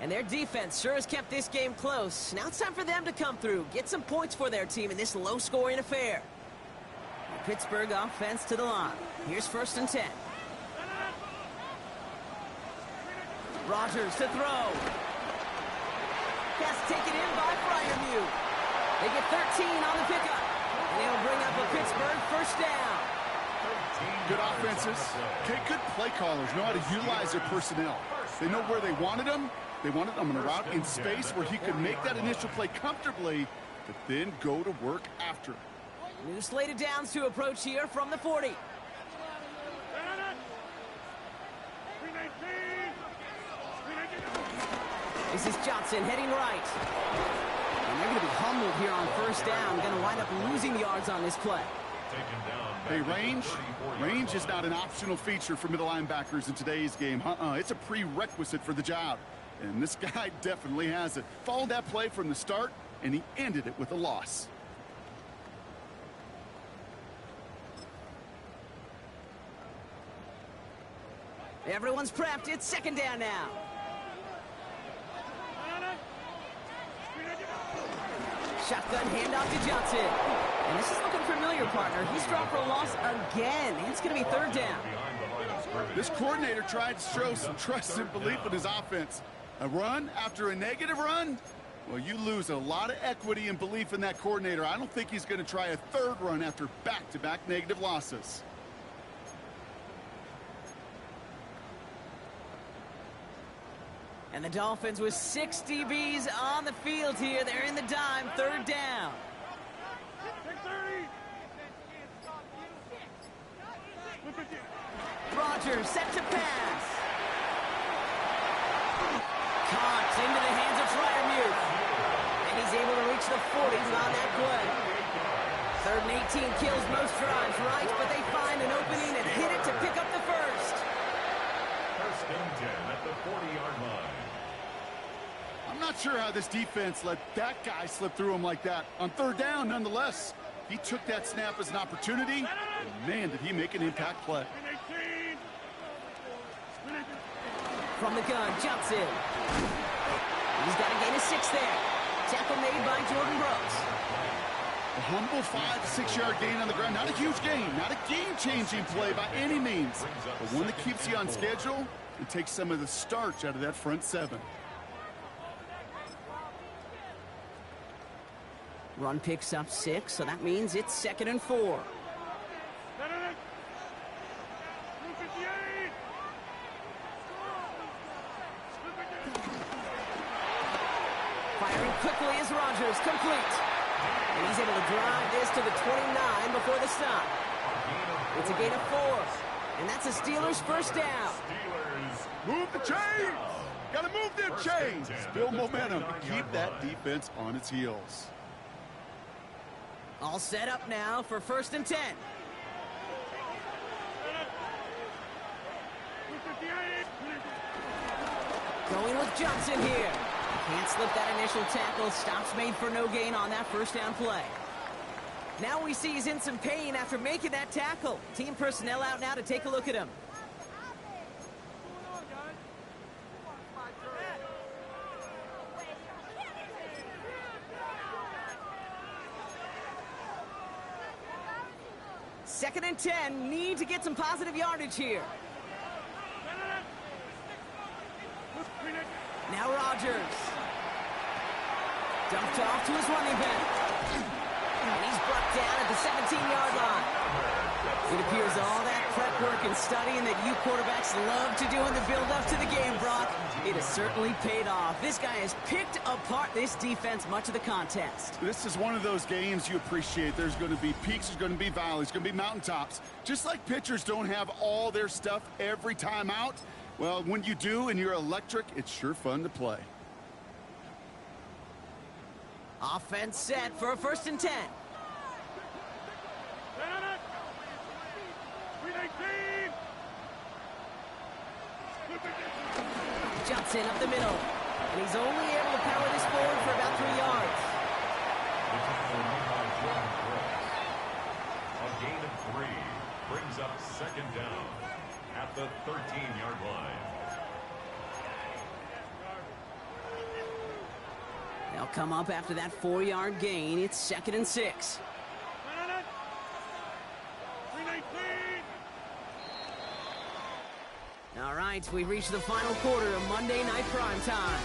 And their defense sure has kept this game close. Now it's time for them to come through, get some points for their team in this low-scoring affair. The Pittsburgh offense to the line. Here's 1st and 10. Rodgers to throw. Pass taken in by Freiermuth. They get 13 on the pickup. And they'll bring up a Pittsburgh 1st down. Good offenses. Okay, good play callers know how to utilize their personnel. They know where they wanted them. They wanted them on a route in space where he could make that initial play comfortably, but then go to work after. New slate of downs to approach here from the 40. This is Johnson heading right. And they're going to be humbled here on 1st down. Going to wind up losing yards on this play. taken down. Hey, range is not an optional feature for middle linebackers in today's game. It's a prerequisite for the job. And this guy definitely has it. Followed that play from the start, and he ended it with a loss. Everyone's prepped. It's second down now. Shotgun handoff to Johnson. And this is looking familiar, partner. He's dropped for a loss again. It's going to be third down. This coordinator tried to show some trust and belief in his offense. A run after a negative run? Well, you lose a lot of equity and belief in that coordinator. I don't think he's going to try a third run after back-to-back negative losses. And the Dolphins with 6 DBs on the field here. They're in the dime, third down. Rodgers set to pass. Caught into the hands of Freiermuth. And he's able to reach the 40s on that play. Third and 18 kills most drives, right? But they find an opening and hit it to pick up the first. First and 10 at the 40-yard line. I'm not sure how this defense let that guy slip through him like that. On third down, nonetheless, he took that snap as an opportunity, and man, did he make an impact play. From the gun, jumps in. He's got a gain of 6 there. Tackle made by Jordan Brooks. A humble 5-6 yard gain on the ground. Not a huge gain, not a game-changing play by any means, but one that keeps you on schedule and takes some of the starch out of that front seven. Run picks up 6, so that means it's second and 4. Firing quickly is Rodgers, complete. And he's able to drive this to the 29 before the stop. It's a gain of 4. And that's a Steelers first down. Move the chains! Gotta move them chains! Build momentum. Keep that defense on its heels. All set up now for first and 10. Going with Johnson here. Can't slip that initial tackle. Stops made for no gain on that first down play. Now we see he's in some pain after making that tackle. Team personnel out now to take a look at him. Second and 10, need to get some positive yardage here. Now Rodgers. Dumped off to his running back. And he's brought down at the 17-yard line. It appears all that prep work and studying that you quarterbacks love to do in the build-up to the game, Brock, it has certainly paid off. This guy has picked apart this defense much of the contest. This is one of those games you appreciate. There's going to be peaks, there's going to be valleys, there's going to be mountaintops. Just like pitchers don't have all their stuff every time out, well, when you do and you're electric, it's sure fun to play. Offense set for a first and 10. Jumps in up the middle. And he's only able to power this forward for about 3 yards. A gain of 3 brings up second down at the 13-yard line. They'll come up after that 4-yard gain. It's second and 6. All right, we've reached the final quarter of Monday Night Primetime.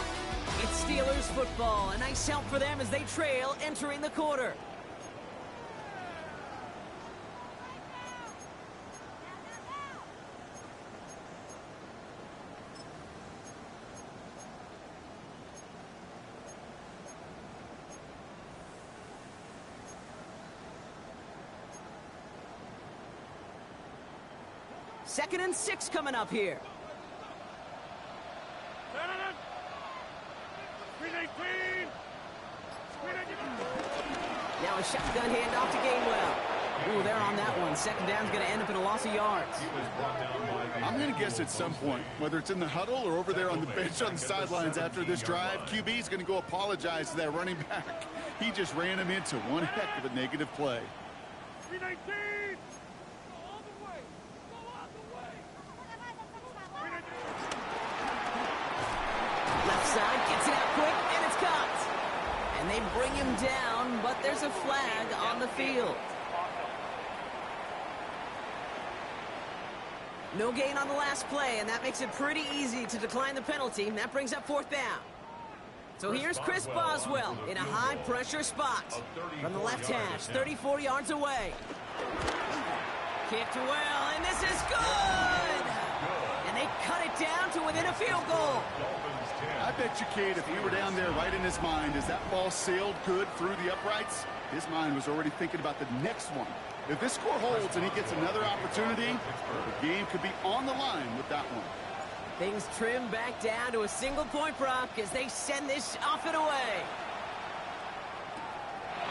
It's Steelers football. A nice help for them as they trail entering the quarter. Second and 6 coming up here. Now a shotgun handoff to Gainwell. Ooh, they're on that one. Second down's going to end up in a loss of yards. I'm going to guess at some point, whether it's in the huddle or over there on the bench on the sidelines after this drive, QB is going to go apologize to that running back. He just ran him into one heck of a negative play. 319! Left side gets it out quick, and it's caught. And they bring him down, but there's a flag on the field. No gain on the last play, and that makes it pretty easy to decline the penalty. And that brings up fourth down. So here's Chris Boswell in a high-pressure spot. From the left hash, 34 yards away. Kicked well, and this is good! And they cut it down to within a field goal. I bet you, Kate, if he were down there right in his mind, as that ball sailed good through the uprights, his mind was already thinking about the next one. If this score holds and he gets another opportunity, the game could be on the line with that one. Things trim back down to a single-point Brock as they send this off and away.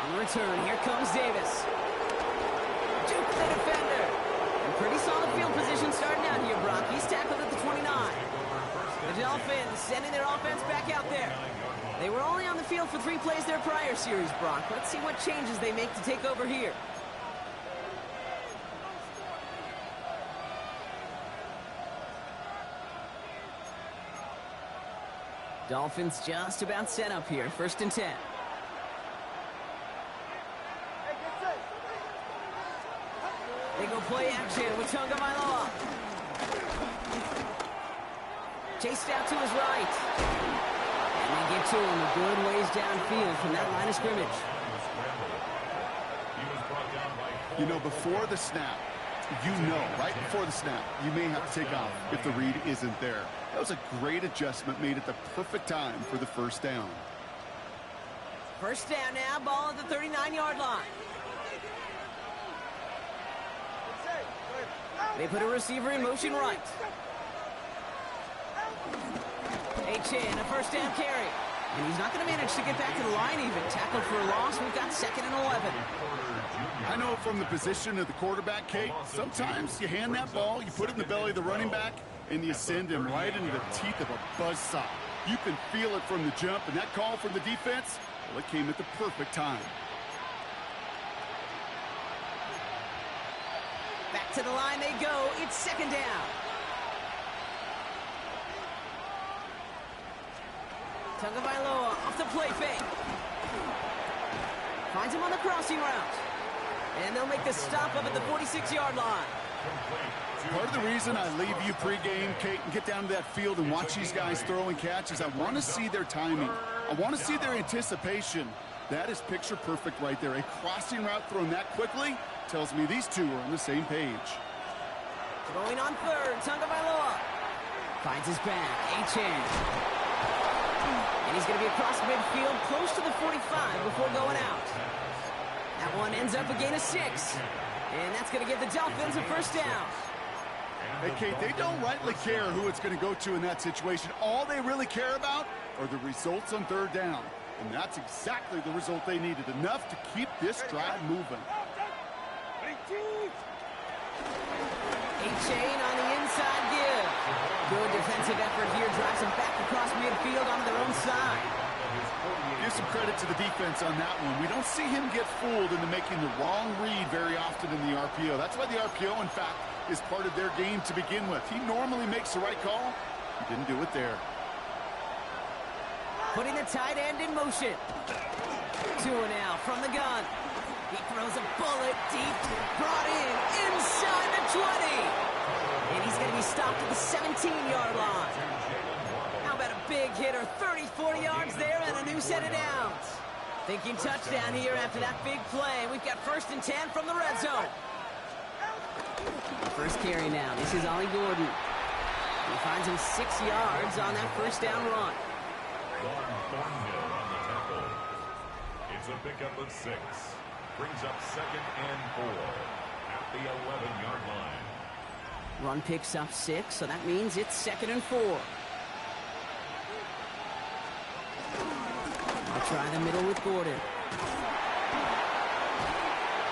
On the return, here comes Davis. Juke the defender. And pretty solid field position starting out here, Brock. He's tackled at the 29. The Dolphins sending their offense back out there. They were only on the field for 3 plays their prior series, Brock. Let's see what changes they make to take over here. Dolphins just about set up here. 1st and 10. They go play action with Tonga Vailoa. Chased out to his right. And they get to him a good ways downfield from that line of scrimmage. You know, before the snap, right before the snap, you may have to take off if the read isn't there. That was a great adjustment made at the perfect time for the first down. First down now, ball at the 39-yard line. They put a receiver in motion right. H.N., a first down carry. And he's not going to manage to get back to the line even. Tackled for a loss. We've got 2nd and 11. I know from the position of the quarterback, Kate, sometimes you hand that ball, you put it in the belly of the running back, and you send him right into the teeth of a buzzsaw. You can feel it from the jump, and that call from the defense, well, it came at the perfect time. Back to the line they go. It's 2nd down. Tonga Vailoa off the play fake. Finds him on the crossing route. And they'll make the stop up at the 46-yard line. Part of the reason I leave you pregame, Kate, and get down to that field and watch these guys throw and catch is I want to see their timing. I want to see their anticipation. That is picture perfect right there. A crossing route thrown that quickly tells me these two are on the same page. Throwing on 3rd, Tonga Vailoa. Finds his back, H.N. And he's going to be across midfield, close to the 45 before going out. That one ends up a gain of 6. And that's going to give the Dolphins a first down. Hey, Kate, they don't rightly care who it's going to go to in that situation. All they really care about are the results on 3rd down. And that's exactly the result they needed. Enough to keep this drive moving. H.N. on the inside give. Good defensive effort here. Drives them back across midfield onto their own side. Give some credit to the defense on that one. We don't see him get fooled into making the wrong read very often in the RPO. That's why the RPO, in fact, is part of their game to begin with. He normally makes the right call. He didn't do it there. Putting the tight end in motion. Tua now from the gun. He throws a bullet deep, brought in, inside the 20. And he's going to be stopped at the 17-yard line. How about a big hitter, 30, 40 yards there, and a new set of downs. Thinking touchdown here after that big play. We've got 1st and 10 from the red zone. First carry now. This is Ollie Gordon. He finds him 6 yards on that first down run. Thornhill on the tackle. It's a pickup of 6. Brings up 2nd and 4 at the 11-yard line. Run picks up 6, so that means it's 2nd and 4. I'll try the middle with Gordon.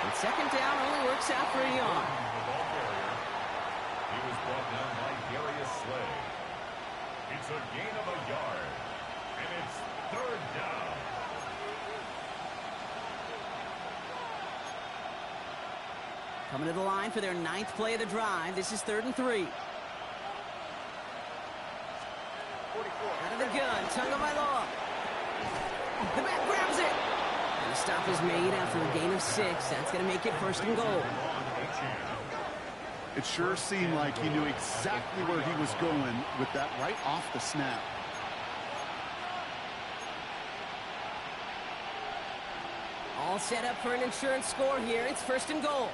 And second down only works out for a yard. The ball carrier. He was brought down by Darius Slay. It's a gain of a yard. And it's third down. Coming to the line for their 9th play of the drive. This is 3rd and 3. Out of the gun, Tagovailoa. The back grabs it. And the stop is made after a gain of 6. That's going to make it 1st and goal. It sure seemed like he knew exactly where he was going with that right off the snap. All set up for an insurance score here. It's 1st and goal.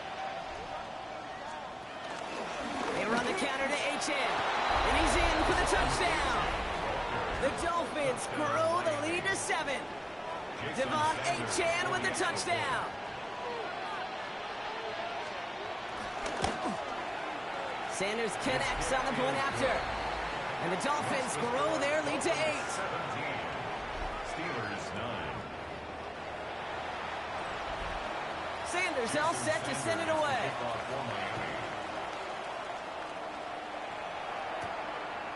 They run the counter to HN. And he's in for the touchdown. The Dolphins grow the lead to 7. Devon HN with the touchdown. Sanders connects on the point after. And the Dolphins grow their lead to 8. 17. Steelers 9. Sanders all set to send it away.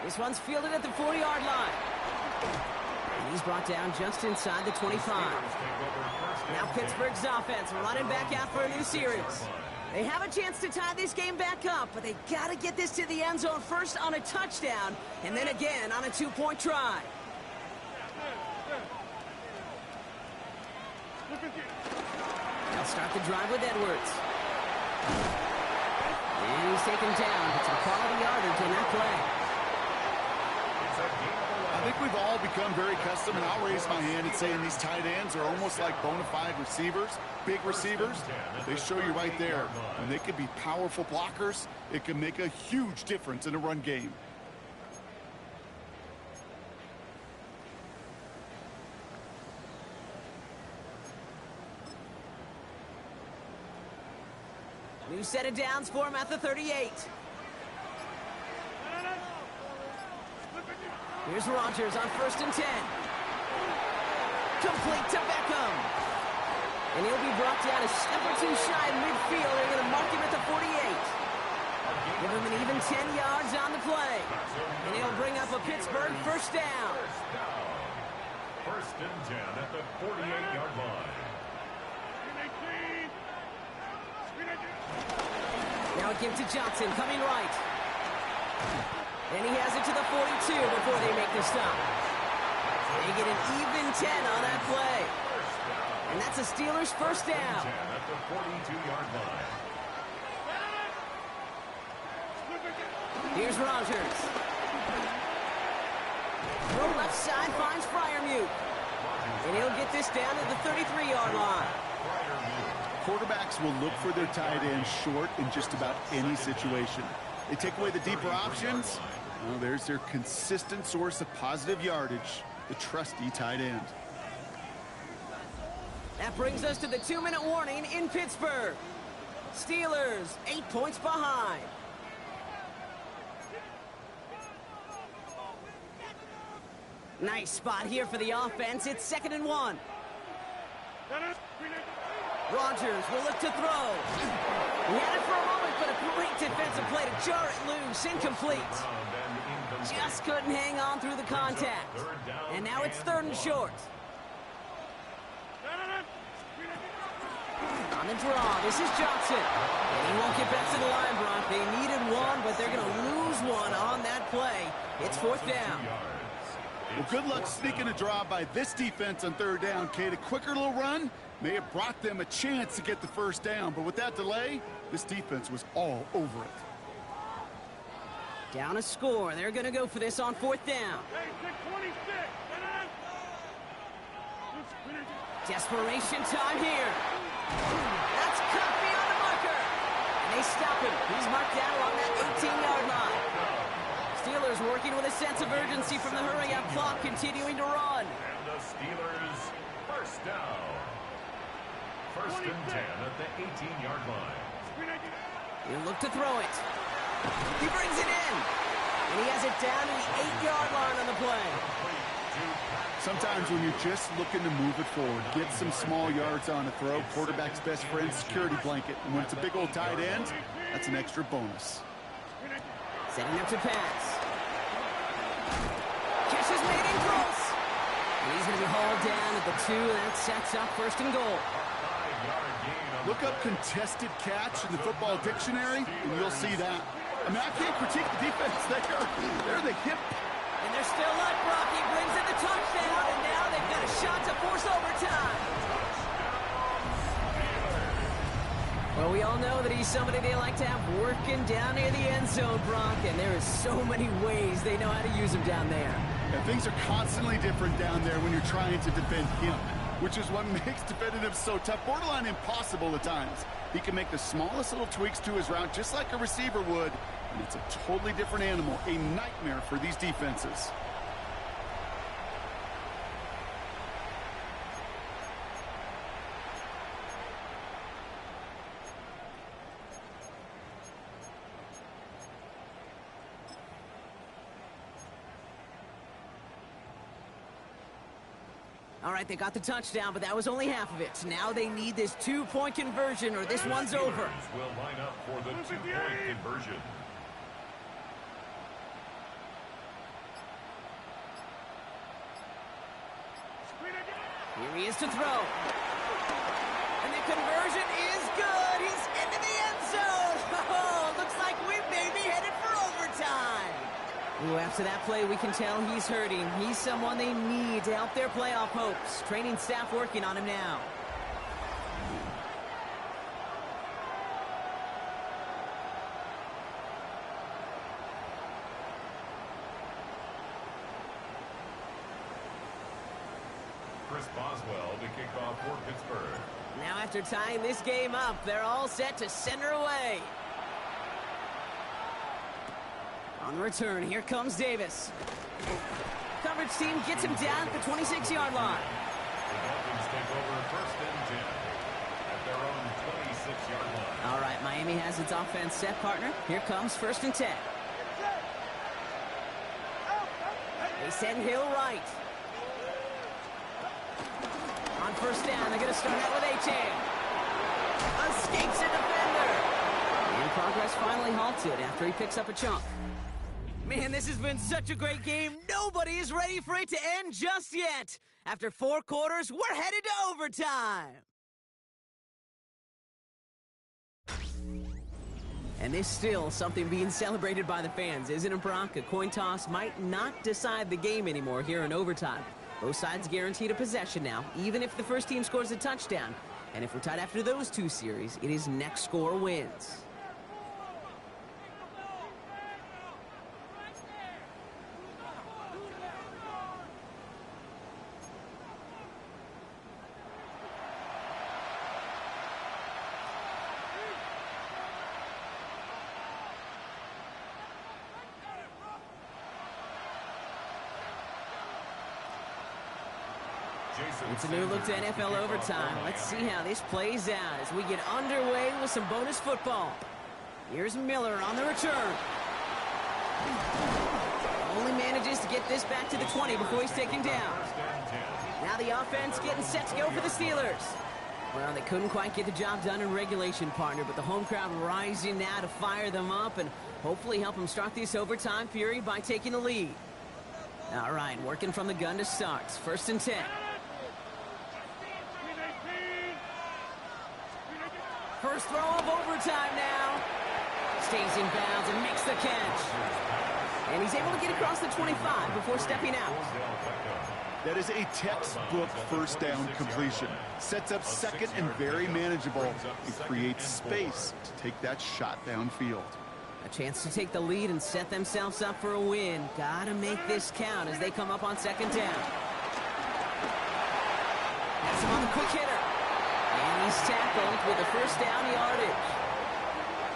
This one's fielded at the 40-yard line. And he's brought down just inside the 25. Now Pittsburgh's offense running back out for a new series. They have a chance to tie this game back up, but they got to get this to the end zone first on a touchdown, and then again on a 2-point try. They'll start the drive with Edwards. And he's taken down. It's a quality yardage in that play. I think we've all become very accustomed, and I'll raise my hand and saying these tight ends are almost like bona fide receivers, big receivers. They show you right there. When they can be powerful blockers, it can make a huge difference in a run game. New set of downs for him at the 38. Here's Rodgers on 1st and 10. Complete to Beckham. And he'll be brought down a step or two shy of midfield. They're going to mark him at the 48. Give him an even 10 yards on the play. And he'll bring up a Pittsburgh first down. 1st and 10 at the 48-yard line. Now a give to Johnson, coming right. And he has it to the 42 before they make the stop. They get an even 10 on that play. And that's a Steelers first down. At the 42-yard line. Here's Rodgers. Throw left side finds Freiermuth. And he'll get this down to the 33-yard line. Quarterbacks will look for their tight end short in just about any situation. They take away the deeper options. Well, there's their consistent source of positive yardage, the trusty tight end. That brings us to the 2-minute warning in Pittsburgh. Steelers 8 points behind. Nice spot here for the offense. It's 2nd and 1. Rodgers will look to throw. He had it for a moment, but a great defensive play to jar it loose. Incomplete. Just couldn't hang on through the contact. And now it's 3rd and short. On the draw, this is Johnson. And he won't get back to the line, Brock. They needed one, but they're going to lose one on that play. It's 4th down. Well, good luck sneaking a draw by this defense on 3rd down, Kate. A quicker little run may have brought them a chance to get the first down, but with that delay, this defense was all over it. Down a score. They're going to go for this on 4th down. Desperation time here. That's cut beyond the marker. And they stop him. He's marked down along that 18-yard line. Steelers working with a sense of urgency from the hurry-up clock, continuing to run. And the Steelers first down. 1st and 10 at the 18-yard line. He'll look to throw it. He brings it in. And he has it down to the 8-yard line on the play. Sometimes when you're just looking to move it forward, get some small yards on a throw, quarterback's best friend, security blanket. And when it's a big old tight end, that's an extra bonus. Setting up to pass. Catch is made in close. And he's going to be hauled down at the 2, and that sets up 1st and goal. Look up contested catch in the football dictionary, and you'll see that. I mean, I can't critique the defense. They're the hip. And they're still up. Brocky brings in the touchdown, and now they've got a shot to force overtime. Well, we all know that he's somebody they like to have working down near the end zone, Brock, and there is so many ways they know how to use him down there. And things are constantly different down there when you're trying to defend him, which is what makes defending him so tough, borderline impossible at times. He can make the smallest little tweaks to his route just like a receiver would, and it's a totally different animal, a nightmare for these defenses. All right, they got the touchdown, but that was only half of it. Now they need this 2-point conversion or this one's over. Will line up for the 2-point conversion. Here he is to throw. And the conversion is good. He's into the end zone. Oh, looks like we may be headed for overtime. Ooh, after that play, we can tell he's hurting. He's someone they need to help their playoff hopes. Training staff working on him now. Chris Boswell to kick off for Pittsburgh. Now after tying this game up, they're all set to send her away. On the return, here comes Davis. Coverage team gets him down at the 26-yard line. The Dolphins take over 1st and 10 at their own 26-yard line. All right, Miami has its offense set, partner. Here comes 1st and 10. They send Hill right. On 1st down, they're going to start out with Achane. Escapes a defender. And progress finally halted after he picks up a chunk. Man, this has been such a great game. Nobody is ready for it to end just yet. After 4 quarters, we're headed to overtime. And there's still something being celebrated by the fans, isn't it, Brock? A coin toss might not decide the game anymore here in overtime. Both sides guaranteed a possession now, even if the first team scores a touchdown. And if we're tied after those 2 series, it is next score wins. It's a new look to NFL overtime. Let's see how this plays out as we get underway with some bonus football. Here's Miller on the return. Only manages to get this back to the 20 before he's taken down. Now the offense getting set to go for the Steelers. Well, they couldn't quite get the job done in regulation, partner, but the home crowd rising now to fire them up and hopefully help them start this overtime period by taking the lead. All right, working from the gun to start. 1st and 10. First throw of overtime now. Stays in bounds and makes the catch. And he's able to get across the 25 before stepping out. That is a textbook 1st down completion. Sets up 2nd and very manageable and creates space to take that shot downfield. A chance to take the lead and set themselves up for a win. Gotta make this count as they come up on 2nd down. That's him on the quick hitter. And he's tackled with a 1st down yardage.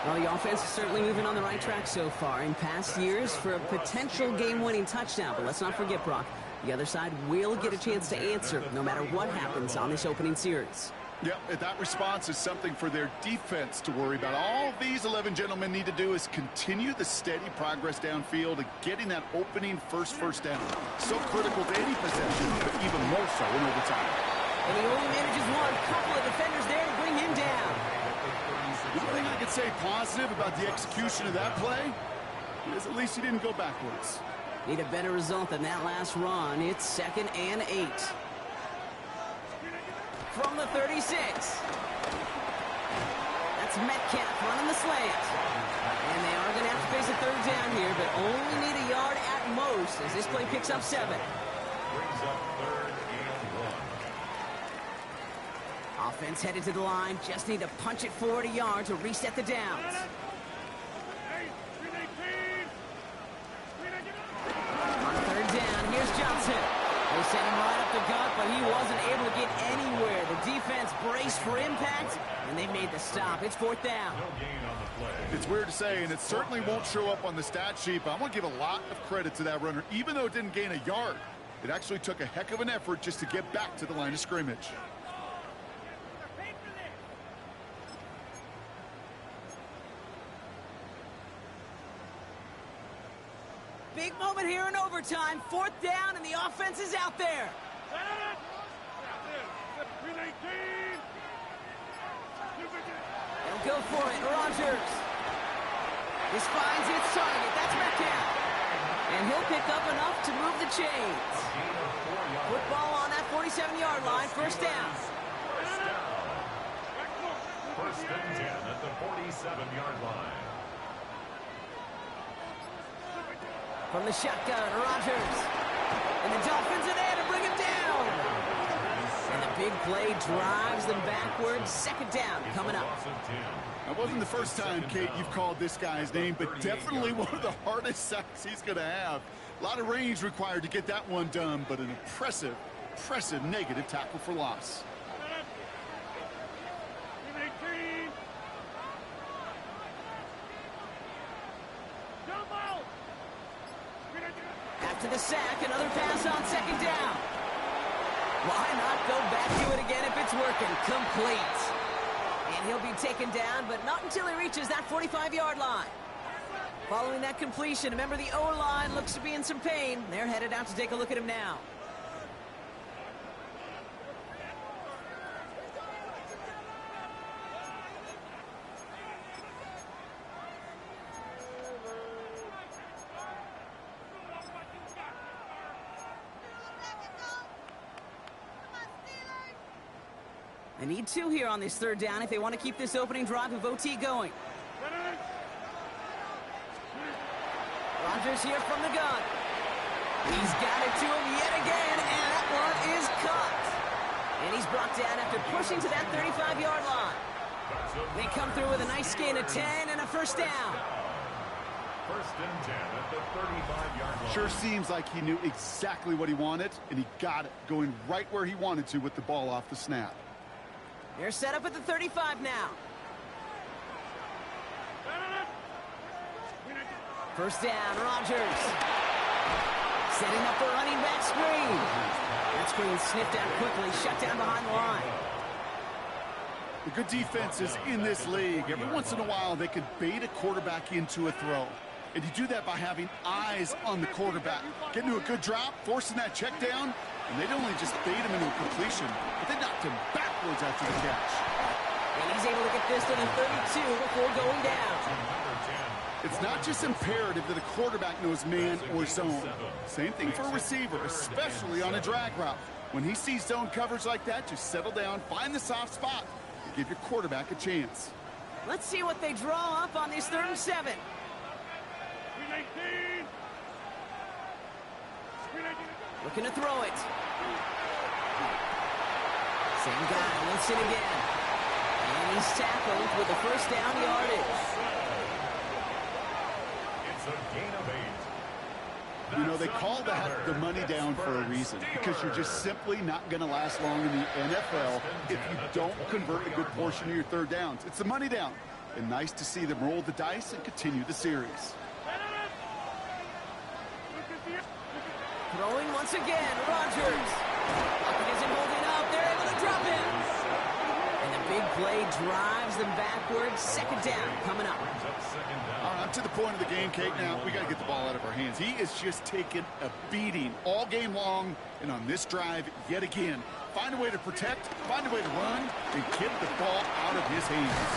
Well, the offense is certainly moving on the right track so far in past years for a potential game-winning touchdown. But let's not forget, Brock, the other side will get a chance to answer no matter what happens on this opening series. Yep, that response is something for their defense to worry about. All these 11 gentlemen need to do is continue the steady progress downfield and getting that opening first down. So critical to any possession, but even more so in overtime. And he only manages one. Couple of defenders there to bring him down. One thing I could say positive about the execution of that play is at least he didn't go backwards. Need a better result than that last run. It's 2nd and 8. From the 36. That's Metcalf running the slant. And they are going to have to face a 3rd down here, but only need a yard at most as this play picks up 7. Brings up 3rd and 1. Offense headed to the line. Just need to punch it forward a yard to reset the downs. On 3rd down, here's Johnson. They sent him right up the gut, but he wasn't able to get anywhere. The defense braced for impact, and they made the stop. It's 4th down. No gain on the play. It's weird to say, and it certainly won't show up on the stat sheet, but I want to give a lot of credit to that runner. Even though it didn't gain a yard, it actually took a heck of an effort just to get back to the line of scrimmage. Big moment here in overtime. 4th down, and the offense is out there. They'll go for it. Rodgers. This finds its target. That's Metcalf. And he'll pick up enough to move the chains. Football on that 47-yard line. 1st down. 1st and 10 at the 47-yard line. From the shotgun, Rodgers. And the Dolphins are there to bring him down. And the big play drives them backwards. 2nd down coming up. That wasn't the first time, Kate, you've called this guy's name, but definitely one of the hardest sacks he's going to have. A lot of range required to get that one done, but an impressive negative tackle for loss. After the sack, another pass on 2nd down. Why not go back to it again if it's working? Complete. And he'll be taken down, but not until he reaches that 45-yard line. Following that completion, a member of the O-line looks to be in some pain. They're headed out to take a look at him now. They need 2 here on this 3rd down if they want to keep this opening drive of OT going. Rodgers here from the gun. He's got it to him yet again, and that one is caught. And he's brought down after pushing to that 35-yard line. They come through with a nice gain of 10 and a 1st down. 1st and 10 at the 35-yard line. Sure seems like he knew exactly what he wanted, and he got it, going right where he wanted to with the ball off the snap. They're set up at the 35 now. 1st down, Rodgers. Setting up the running back screen. That screen sniffed out quickly, shut down behind the line. The good defenses in this league, every once in a while they can bait a quarterback into a throw. And you do that by having eyes on the quarterback. Getting to a good drop, forcing that check down, and they'd only just bait him into a completion, but they knocked him backwards after the catch. And he's able to get this to the 32 before going down. It's not just imperative that a quarterback knows man or zone. Same thing for a receiver, especially on a drag route. When he sees zone coverage like that, just settle down, find the soft spot, and give your quarterback a chance. Let's see what they draw up on this 3rd and 7. Looking to throw it. Same guy, Wilson again. And he's tackled with the 1st down yardage. It's a gain of 8. You know, they call that the money down for a reason, because you're just simply not going to last long in the NFL if you don't convert a good portion of your 3rd downs. It's the money down. And nice to see them roll the dice and continue the series. Throwing once again, Rodgers. Pocket isn't holding up. They're able to drop him. Big play drives them backwards. Second down coming up. Brings up second down. All right, I'm to the point of the game, Kate. Now, we got to get the ball out of our hands. He is just taking a beating all game long, and on this drive, yet again, find a way to protect, find a way to run, and get the ball out of his hands.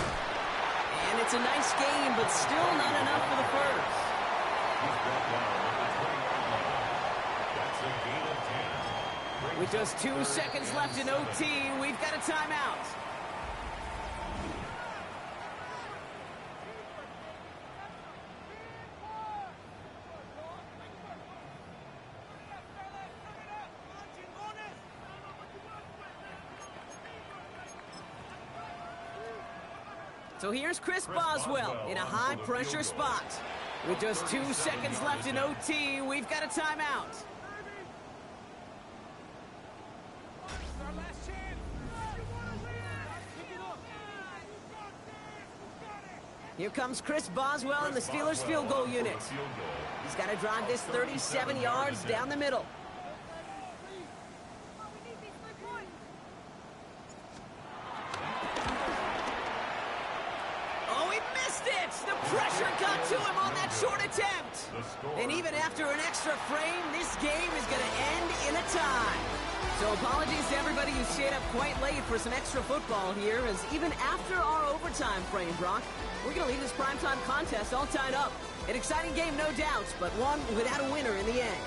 And it's a nice game, but still not enough for the first. He's brought down at the 20-yard line. That's a gain of 10. With just 2 seconds left in OT, we've got a timeout. So here's Chris Boswell in a high-pressure spot. With just 2 seconds left in OT, we've got a timeout. Here comes Chris Boswell in the Steelers field goal unit. He's got to drive this 37 yards down the middle. The pressure got to him on that short attempt. And even after an extra frame, this game is going to end in a tie. So apologies to everybody who stayed up quite late for some extra football here, as even after our overtime frame, Brock, we're going to leave this primetime contest all tied up. An exciting game, no doubt, but one without a winner in the end.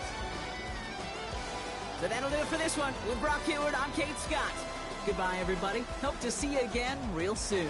So that'll do it for this one. With Brock Hayward, I'm Kate Scott. Goodbye, everybody. Hope to see you again real soon.